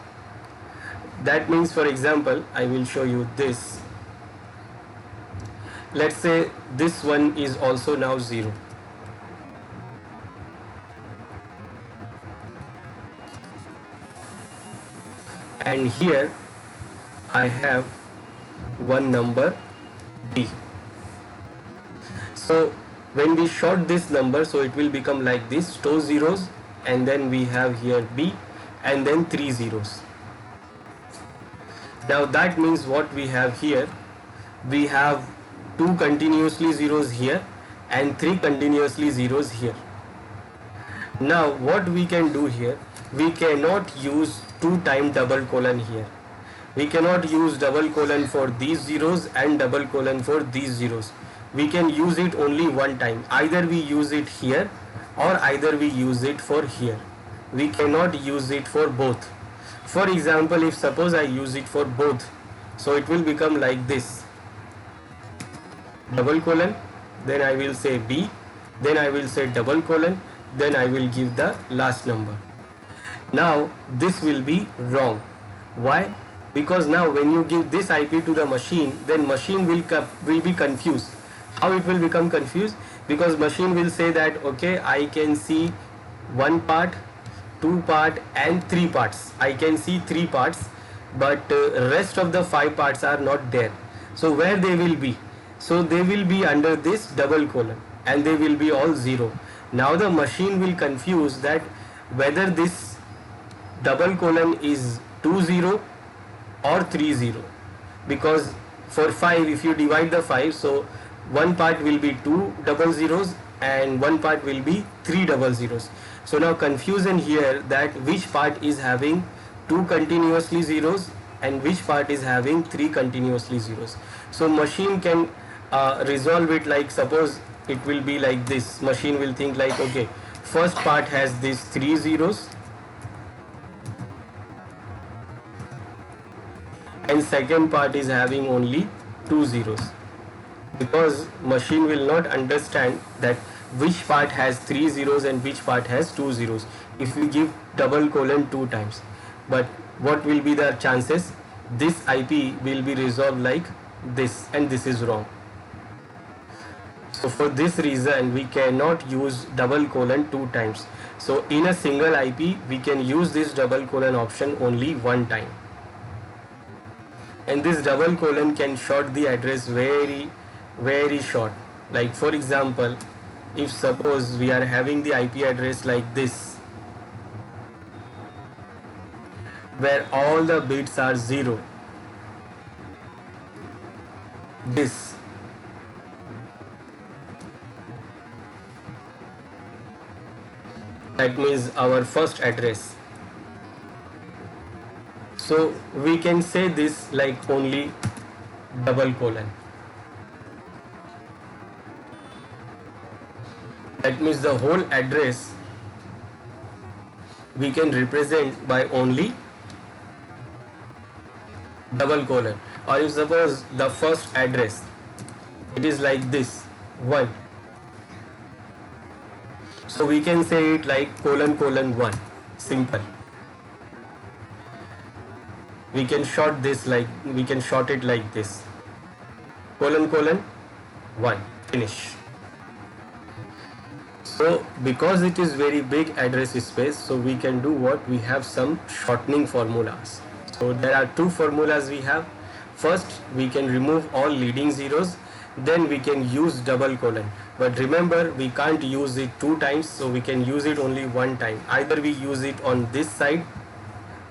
That means, for example, I will show you this. Let's say this one is also now 0. And here I have one number B. So when we short this number, so it will become like this, 2 zeros, and then we have here B, and then 3 zeros. Now that means what we have here, we have 2 continuously zeros here and 3 continuously zeros here. Now what we can do here, we cannot use 2 times double colon here. We cannot use double colon for these zeros and double colon for these zeros. We can use it only one time. Either we use it here or either we use it for here. We cannot use it for both. For example, if suppose I use it for both, so it will become like this, double colon, then I will say B, then I will say double colon, then I will give the last number. Now this will be wrong. Why? Because now when you give this IP to the machine, then machine will be confused. How it will become confused? Because machine will say that, okay, I can see 1 part, 2 part and 3 parts. I can see 3 parts, but rest of the 5 parts are not there. So where they will be? So they will be under this double colon, and they will be all 0. Now the machine will confuse that whether this double colon is 2 0 or 3 0, because for 5, if you divide the 5, so one part will be 2 double zeros and one part will be 3 double zeros. So now confusion here, that which part is having 2 continuously zeros and which part is having 3 continuously zeros. So machine can resolve it, like suppose it will be like this. Machine will think like, okay, first part has these 3 zeros and second part is having only 2 zeros, because machine will not understand that which part has 3 zeros and which part has 2 zeros if we give double colon 2 times. But what will be the chances? This IP will be resolved like this, and this is wrong. So for this reason we cannot use double colon 2 times. So in a single IP we can use this double colon option only one time, and this double colon can short the address very short. Like for example, if suppose we are having the IP address like this, where all the bits are 0, this, that means our first address. So we can say this like only double colon. That means the whole address we can represent by only double colon. Or if suppose the first address, it is like this, 1. So we can say it like : 1. Simple. We can short this like, we can short it like this: : 1. Finish. So because it is very big address space, so we can do what? We have some shortening formulas. So there are two formulas we have. First, we can remove all leading zeros, then we can use double colon. But remember, we can't use it two times, so we can use it only one time. Either we use it on this side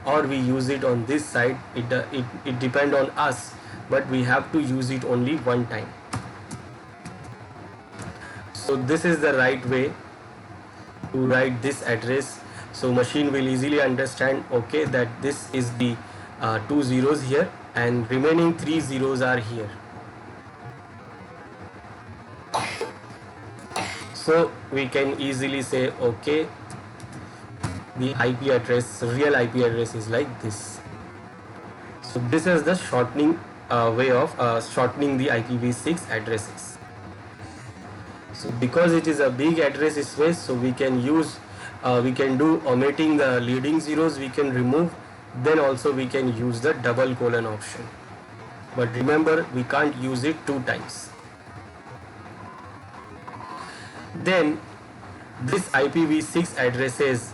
or we use it on this side. It depends on us, but we have to use it only one time. So this is the right way to write this address. So machine will easily understand, okay, that this is the 2 zeros here and remaining 3 zeros are here. So we can easily say, okay, the IP address, real IP address is like this. So this is the shortening way of shortening the IPv6 addresses. So because it is a big address space, so we can use, we can do omitting the leading zeros, we can remove, then also we can use the double colon option. But remember, we can't use it two times. Then this IPv6 addresses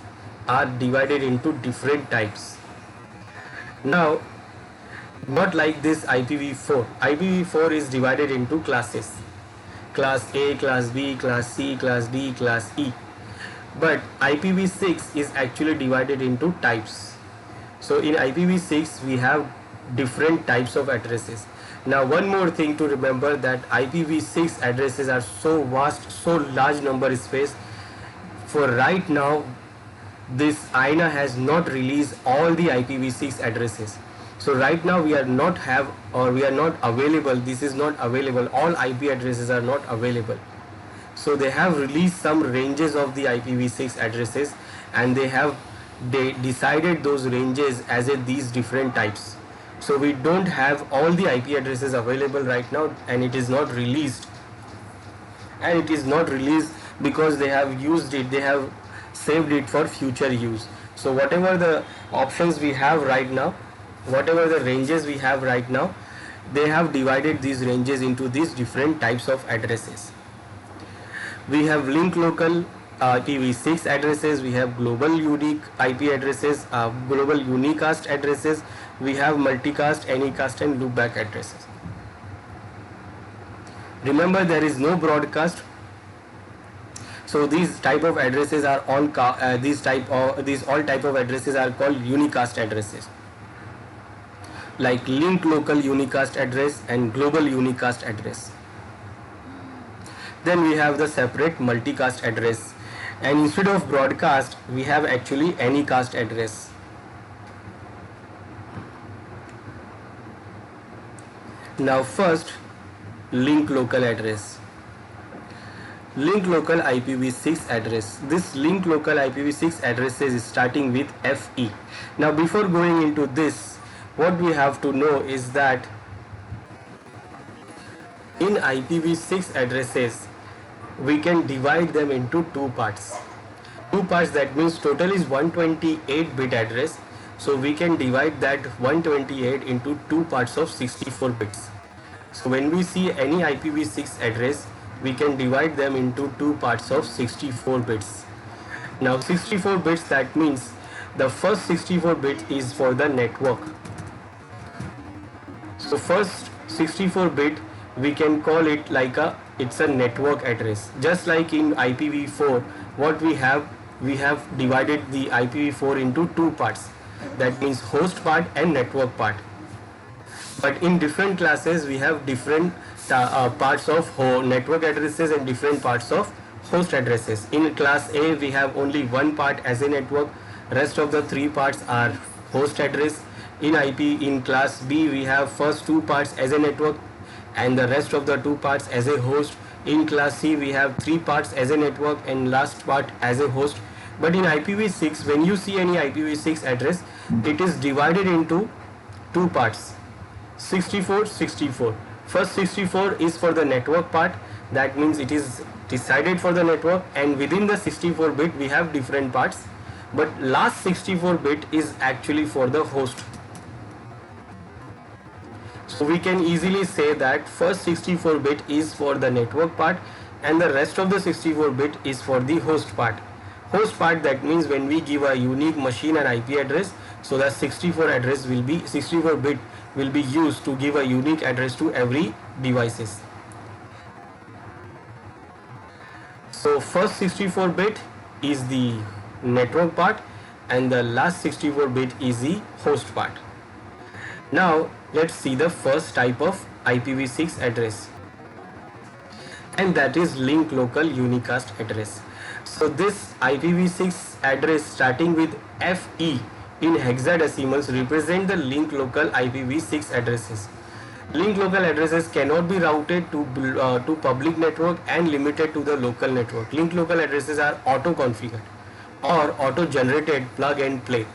are divided into different types. Now, not like this IPv4. IPv4 is divided into classes: class A, class B, class C, class D, class E. But IPv6 is actually divided into types. So in IPv6 we have different types of addresses. Now one more thing to remember, that IPv6 addresses are so vast, so large number space. For right now, this INA has not released all the IPv6 addresses. So right now we are not have, or we are not available, this is not available, all IP addresses are not available. So they have released some ranges of the IPv6 addresses, and they decided those ranges as these different types. So we don't have all the IP addresses available right now, and it is not released. And it is not released because they have used it, they have saved it for future use. So whatever the options we have right now, whatever the ranges we have right now, they have divided these ranges into these different types of addresses. We have link local IPv6 addresses, we have global unique IP addresses, global unicast addresses, we have multicast, anycast and loopback addresses. Remember, there is no broadcast. So these type of addresses are all these all type of addresses are called unicast addresses, like link local unicast address and global unicast address. Then we have the separate multicast address, and instead of broadcast we have actually anycast address. Now first, link local address. Link local IPv6 address. This link local IPv6 address is starting with FE. Now before going into this, what we have to know is that in IPv6 addresses we can divide them into two parts. That means total is 128-bit address. So we can divide that 128 into two parts of 64 bits. So when we see any IPv6 address, we can divide them into two parts of 64 bits. Now 64 bits, that means the first 64 bits is for the network. So first 64 bit we can call it like it's a network address. Just like in IPv4, what we have divided the IPv4 into two parts. That means host part and network part. But in different classes we have different parts of network addresses and different parts of host addresses. In class A we have only one part as a network, rest of the three parts are host address. In class B we have first two parts as a network and the rest of the two parts as a host. In class C we have three parts as a network and last part as a host. But in IPv6, when you see any IPv6 address, it is divided into two parts, 64. First 64 is for the network part, That means it is decided for the network, and within the 64 bit we have different parts, but last 64 bit is actually for the host. So we can easily say that first 64 bit is for the network part and the rest of the 64 bit is for the host part. Host part, that means when we give a unique machine an IP address, so that 64 bit will be used to give a unique address to every devices. So first 64 bit is the network part and the last 64 bit is the host part. Now let's see the first type of IPv6 address, and that is link local unicast address. So this IPv6 address starting with FE in hexadecimals represent the link local IPv6 addresses. Link local addresses cannot be routed to public network and limited to the local network. Link local addresses are auto-configured or auto-generated plug and play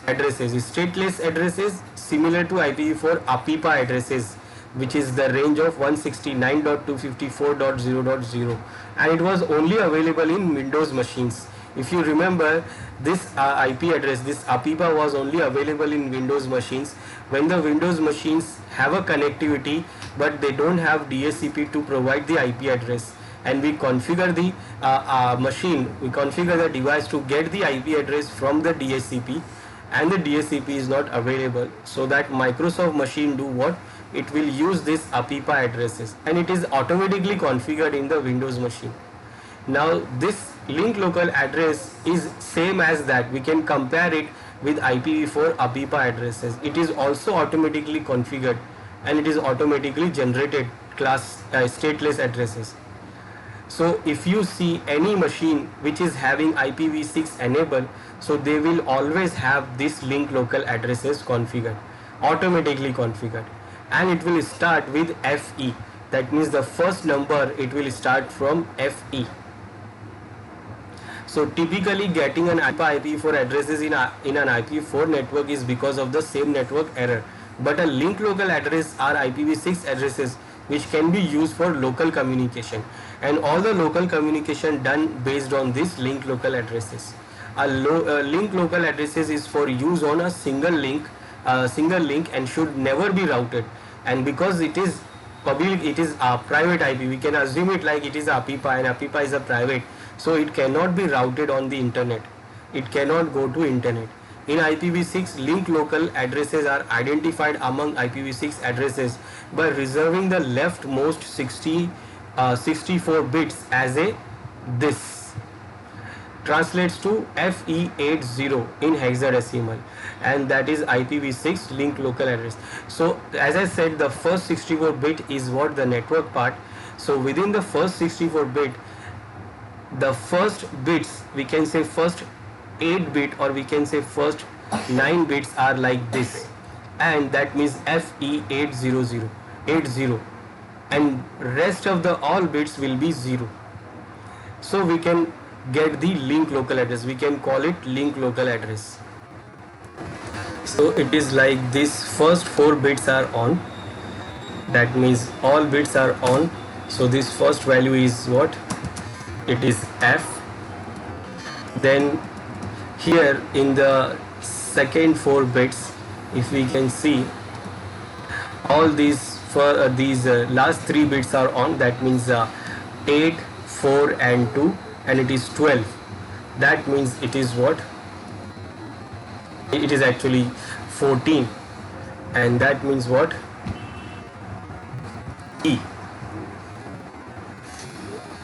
addresses. Stateless addresses similar to IPv4 APIPA addresses, which is the range of 169.254.0.0, and it was only available in Windows machines. If you remember, this IP address, this APIPA, was only available in Windows machines. When the Windows machines have a connectivity but they don't have DHCP to provide the IP address, and we configure the we configure the device to get the IP address from the DHCP, and the DHCP is not available, so that Microsoft machine do what? It will use this APIPA addresses, and it is automatically configured in the Windows machine. Now this link local address is same as that. We can compare it with IPv4 APIPA addresses. It is also automatically configured and it is automatically generated class stateless addresses. So if you see any machine which is having IPv6 enabled, so they will always have this link local addresses configured, automatically configured, and it will start with FE. That means the first number, it will start from FE. So typically getting an IPv4 addresses in an IPv4 network is because of the same network error. But a link local address are IPv6 addresses which can be used for local communication, and all the local communication done based on this link local addresses. Link local addresses is for use on a single link and should never be routed. And because it is public, it is a private IP, we can assume it like it is APIPA, and APIPA is a private, so it cannot be routed on the internet. It cannot go to internet. In IPv6, link local addresses are identified among IPv6 addresses by reserving the leftmost 64 bits as a this. Translates to FE80 in hexadecimal, and that is IPv6 link local address. So as I said, the first 64 bit is what? The network part. So within the first 64 bit, the first bits, we can say first 8 bit or we can say first 9 bits are like this, and that means FE800 80, and rest of the all bits will be 0. So we can get the link local address, we can call it link local address. So it is like this, first 4 bits are on, that means all bits are on. So this first value is what? It is F. Then here in the second 4 bits, if we can see, all these last 3 bits are on, that means 8, 4 and 2, and it is 12. That means it is what? It is actually 14, and that means what? E.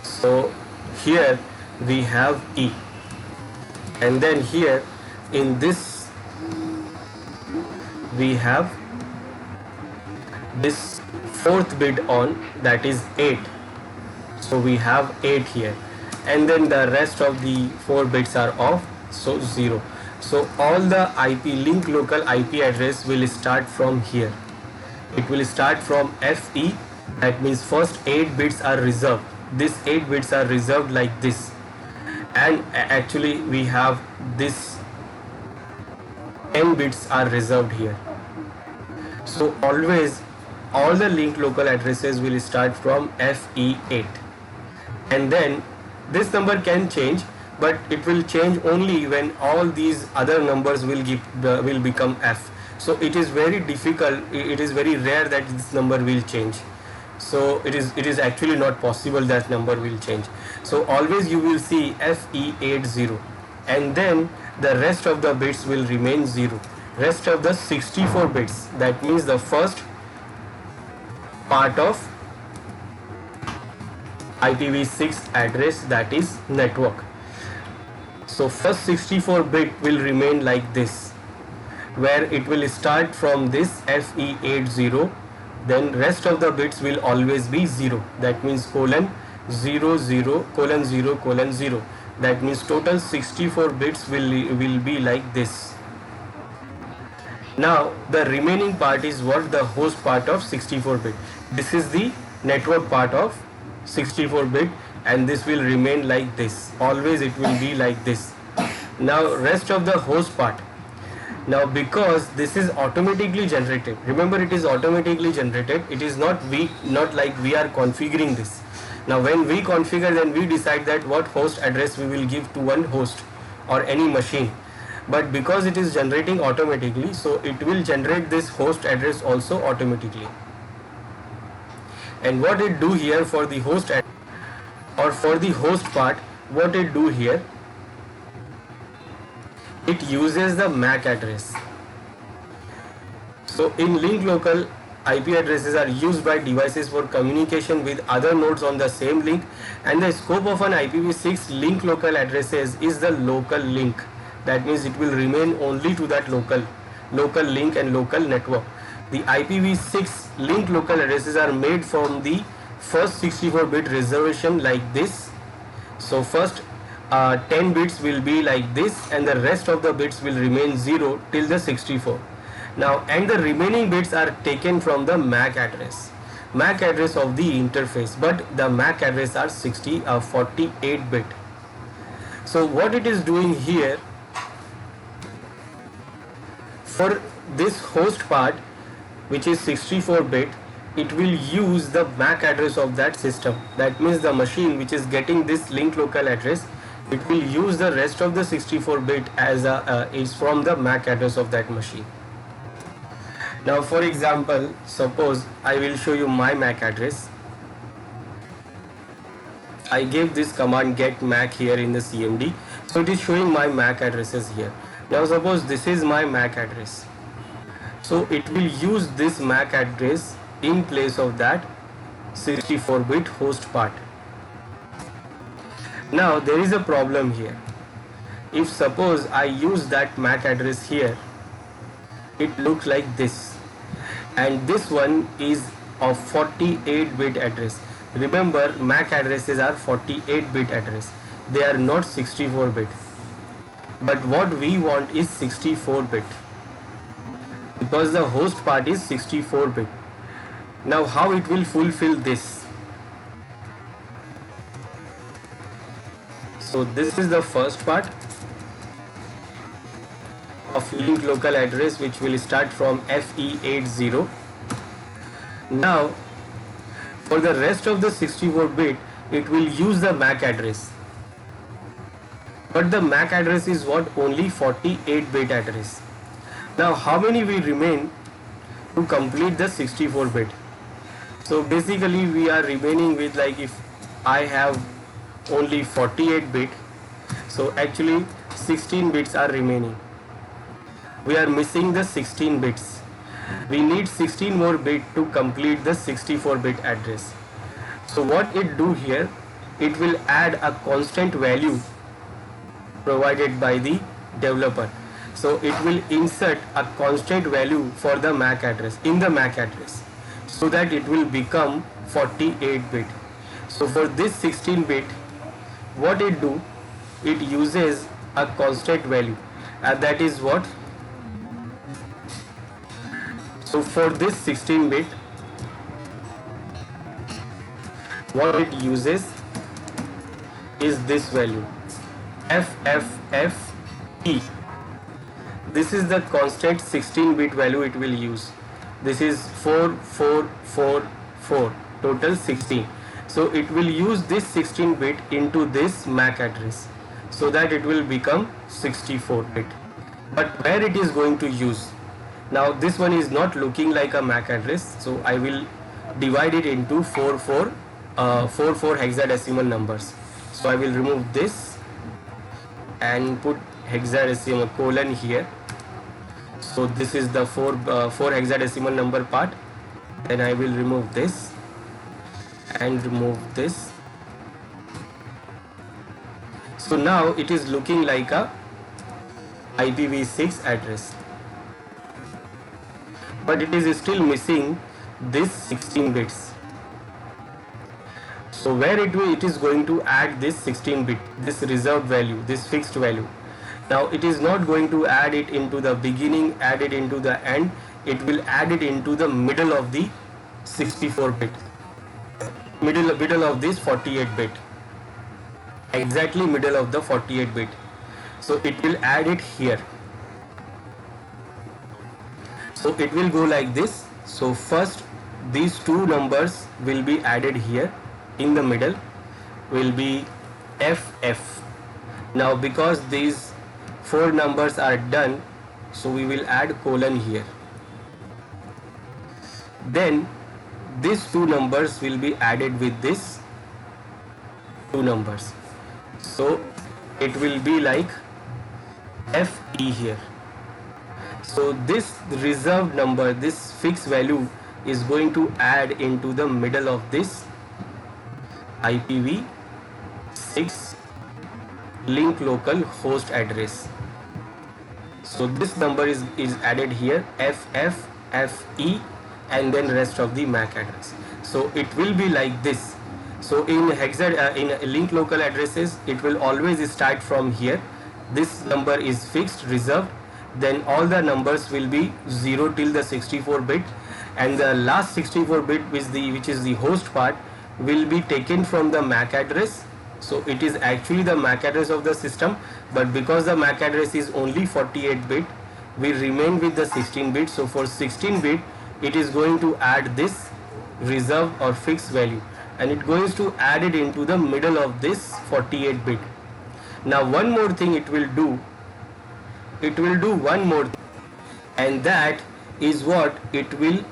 So here we have E, and then here in this we have this 4th bit on, that is 8. So we have 8 here, and then the rest of the 4 bits are off, so 0. So all the IP link local IP address will start from here. It will start from FE, that means first 8 bits are reserved. These 8 bits are reserved like this, and actually we have this 10 bits are reserved here. So always all the linked local addresses will start from FE8, and then this number can change, but it will change only when all these other numbers will become F. So it is very difficult, it is very rare that this number will change. So it is actually not possible that number will change. So always you will see FE80, and then the rest of the bits will remain 0. Rest of the 64 bits, that means the first part of IPv6 address, that is network. So first 64 bit will remain like this, where it will start from this FE80, then rest of the bits will always be 0, that means colon 0 0 colon 0 colon 0. That means total 64 bits will be like this. Now the remaining part is what? The host part of 64 bit. This is the network part of 64 bit, and this will remain like this. Always it will be like this. Now rest of the host part. Now because this is automatically generated, remember it is automatically generated, it is not like we are configuring this. Now when we configure, then we decide that what host address we will give to one host or any machine. But because it is generating automatically, so it will generate this host address also automatically. And what it do here for the host or for the host part, what it do here, it uses the MAC address. So in linked local, IP addresses are used by devices for communication with other nodes on the same link, and the scope of an IPv6 linked local addresses is the local link. That means it will remain only to that local link and local network. The IPv6 linked local addresses are made from the first 64-bit reservation like this. So first 10 bits will be like this, and the rest of the bits will remain 0 till the 64. Now, and the remaining bits are taken from the MAC address of the interface, but the MAC address are 48 bit. So what it is doing here, for this host part which is 64 bit, it will use the MAC address of that system. That means the machine which is getting this linked local address, it will use the rest of the 64 bit as is from the MAC address of that machine. Now for example, suppose I will show you my MAC address. I gave this command get MAC here in the CMD, so it is showing my MAC addresses here. Now suppose this is my MAC address, so it will use this MAC address in place of that 64-bit host part. Now there is a problem here. If suppose I use that MAC address here, it looks like this, and this one is of 48-bit address. Remember, MAC addresses are 48-bit address, they are not 64-bit. But what we want is 64-bit, because the host part is 64-bit. Now how it will fulfill this? So this is the first part of linked local address, which will start from FE80. Now for the rest of the 64-bit, it will use the MAC address, but the MAC address is what? Only 48-bit address. Now how many will remain to complete the 64-bit? So basically we are remaining with, like, if I have only 48-bit, so actually 16 bits are remaining. We are missing the 16 bits. We need 16 more bits to complete the 64-bit address. So what it do here, it will add a constant value provided by the developer. So it will insert a constant value for the MAC address in the MAC address, so that it will become 48-bit. So for this 16-bit, what it do, it uses a constant value, and that is what? So for this 16-bit, what it uses is this value, FFFE. This is the constant 16-bit value it will use. This is 4 4 4 4, total 16. So it will use this 16 bit into this MAC address, so that it will become 64 bit. But where it is going to use? Now this one is not looking like a MAC address, so I will divide it into 4 hexadecimal numbers. So I will remove this and put hexadecimal colon here. So this is the 4 hexadecimal number part. Then I will remove this and remove this. So now it is looking like a IPv6 address, but it is still missing this 16 bits. So where it is going to add this 16 bit, this reserved value, this fixed value. Now it is not going to add it into the beginning, add it into the end. It will add it into the middle of the 64 bit, middle of this 48 bit, exactly middle of the 48 bit. So it will add it here. So it will go like this. So first these two numbers will be added here. In the middle will be FF. Now because these 4 numbers are done, so we will add colon here. Then these 2 numbers will be added with this 2 numbers. So it will be like FE here. So this reserved number, this fixed value, is going to add into the middle of this IPv6 link local host address. So this number is added here, FF, FE, and then rest of the MAC address. So it will be like this. So in in link local addresses, it will always start from here. This number is fixed, reserved. Then all the numbers will be 0 till the 64 bit, and the last 64 bit, which is the host part, will be taken from the MAC address. So it is actually the MAC address of the system, but because the MAC address is only 48 bit, we remain with the 16 bit. So for 16 bit, it is going to add this reserved or fixed value, and it goes to add it into the middle of this 48 bit. Now one more thing it will do one more thing, and that is what it will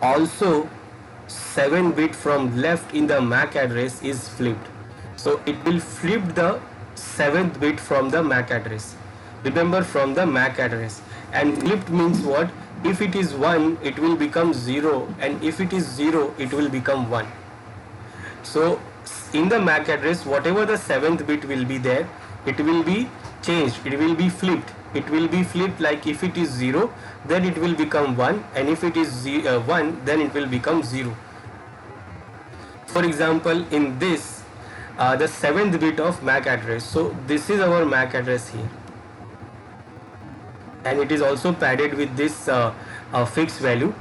also 7 bit from left in the MAC address is flipped. So it will flip the 7th bit from the MAC address. Remember, from the MAC address. And flipped means what? If it is 1, it will become 0, and if it is 0, it will become 1. So in the MAC address, whatever the 7th bit will be there, it will be changed, it will be flipped. It will be flipped, like if it is 0, then it will become 1, and if it is 1, then it will become 0. For example, in this the 7th bit of MAC address, so this is our MAC address here, and it is also padded with this fixed value,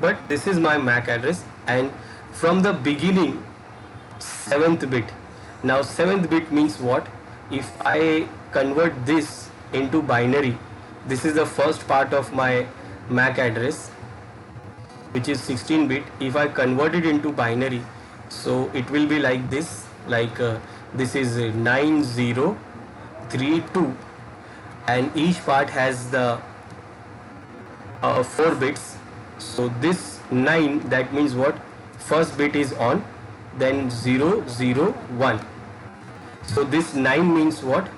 but this is my MAC address, and from the beginning 7th bit. Now 7th bit means what? If I convert this into binary, this is the first part of my MAC address, which is 16 bit. If I convert it into binary, so it will be like this, like this is 9032, and each part has the 4 bits. So this 9, that means what? First bit is on, then 001. So this 9 means what?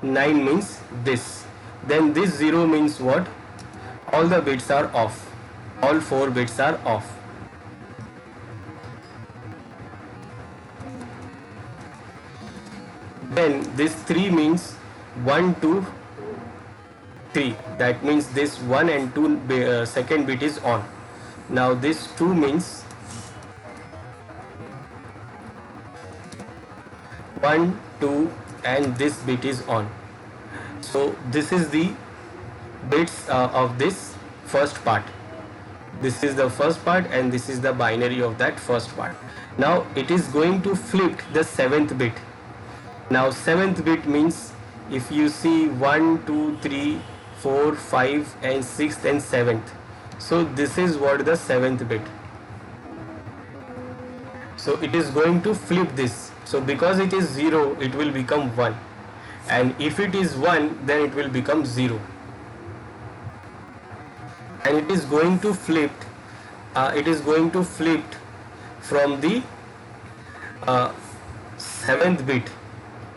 9 means this. Then this 0 means what? All the bits are off. All 4 bits are off. Then this 3 means 1, 2, 3. That means this 1 and 2 second bit is on. Now this 2 means 1, 2, and this bit is on. So this is the bits of this first part. This is the first part, and this is the binary of that first part. Now it is going to flip the 7th bit. Now 7th bit means if you see 1, 2, 3, 4, 5 and 6th and 7th, so this is what the 7th bit. So it is going to flip this. So because it is 0, it will become 1, and if it is 1, then it will become 0, and it is going to flip from the 7th bit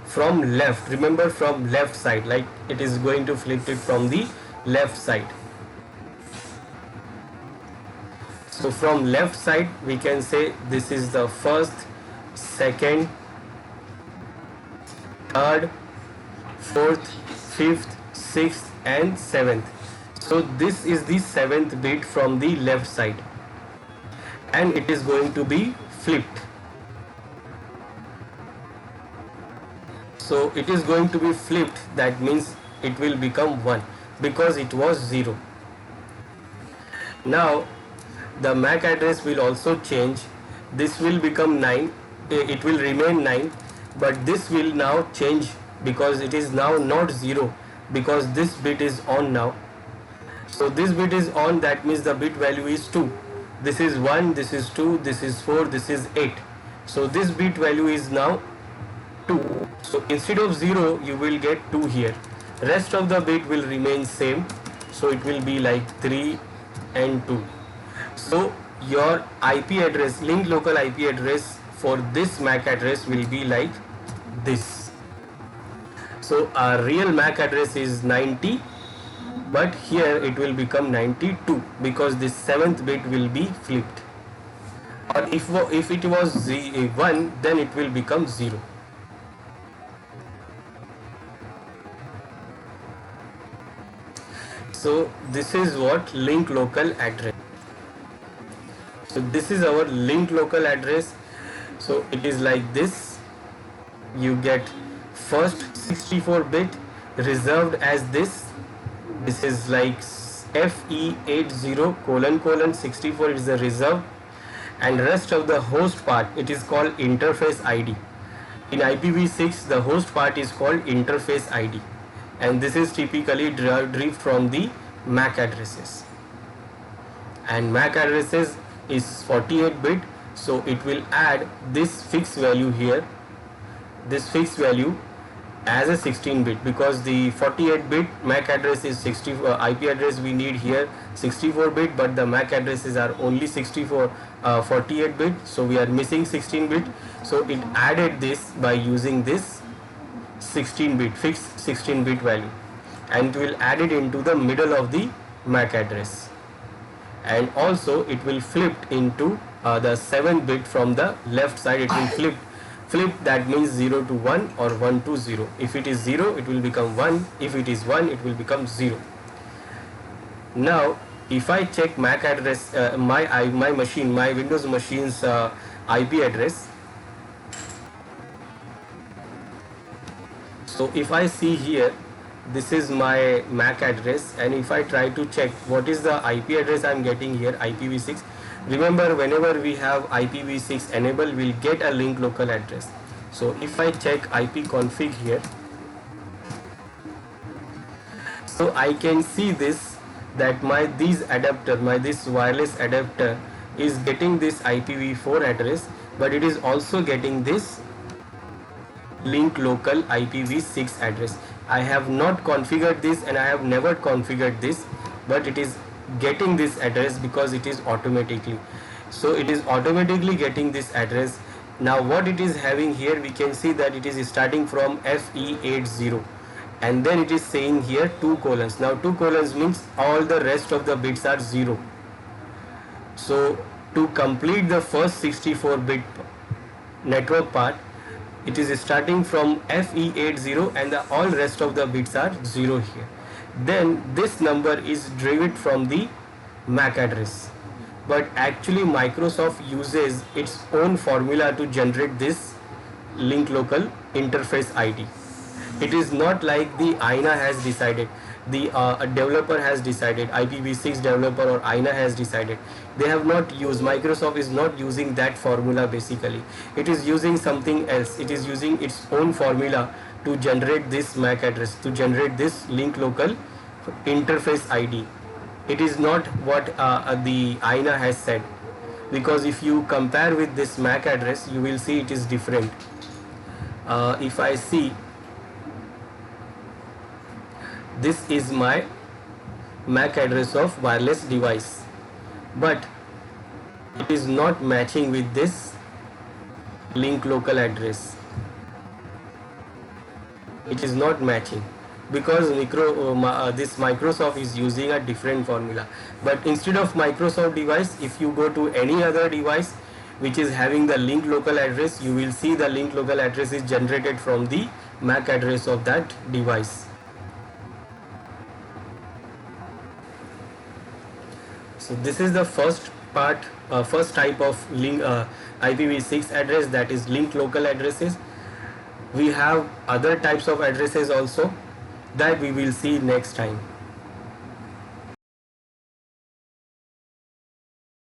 from left. Remember, from left side, like it is going to flip it from the left side. So from left side we can say this is the first, second, third, fourth, fifth, sixth and 7th. So this is the 7th bit from the left side, and it is going to be flipped. So it is going to be flipped, that means it will become 1 because it was 0. Now the MAC address will also change. This will become 9, it will remain 9, but this will now change because it is now not 0, because this bit is on now. So this bit is on, that means the bit value is 2. This is 1, this is 2, this is 4, this is 8. So this bit value is now 2. So instead of 0 you will get 2 here. Rest of the bit will remain same, so it will be like 3 and 2. So your IP address, linked local IP address for this MAC address will be like this. So our real MAC address is 90, but here it will become 92 because this 7th bit will be flipped. Or if it was 1, then it will become 0. So this is what link local address. So this is our link local address. So it is like this. You get first 64 bit reserved as this. This is like FE80::64 is the reserve, and rest of the host part, it is called interface ID. In IPv6 the host part is called interface ID, and this is typically derived from the MAC addresses. And MAC addresses is 48 bit, so it will add this fixed value here, this fixed value as a 16 bit, because the 48 bit MAC address is IP address we need here 64 bit, but the MAC addresses are only 48 bit, so we are missing 16 bit. So it added this by using this 16 bit fixed 16 bit value, and it will add it into the middle of the MAC address, and also it will flip into the 7th bit from the left side. It will flip, that means 0 to 1 or 1 to 0. If it is 0 it will become 1, if it is 1 it will become 0. Now if I check MAC address, my machine, my Windows machine's IP address. So if I see here, this is my MAC address, and if I try to check what is the IP address I am getting here, IPv6. Remember, whenever we have IPv6 enabled, we'll get a link local address. So if I check IP config here, so I can see this, that this wireless adapter is getting this IPv4 address, but it is also getting this link local IPv6 address. I have not configured this, and I have never configured this, but it is getting this address because it is automatically. So it is automatically getting this address. Now what it is having here, we can see that it is starting from FE80, and then it is saying here 2 colons. Now 2 colons means all the rest of the bits are 0. So to complete the first 64 bit network part, it is starting from FE80 and all rest of the bits are 0 here. Then this number is derived from the MAC address, but actually Microsoft uses its own formula to generate this link local interface ID. It is not like the INA has decided, the developer has decided, IPv6 developer or INA has decided. They have not used, Microsoft is not using that formula basically. It is using something else. It is using its own formula to generate this MAC address, to generate this link local interface ID. It is not what the INA has said, because if you compare with this MAC address, you will see it is different. If I see, this is my MAC address of wireless device, but it is not matching with this link local address. It is not matching because this Microsoft is using a different formula. But instead of Microsoft device, if you go to any other device which is having the link local address, you will see the link local address is generated from the MAC address of that device. So this is the first part, first type of link IPv6 address, that is link local addresses. We have other types of addresses also that we will see next time.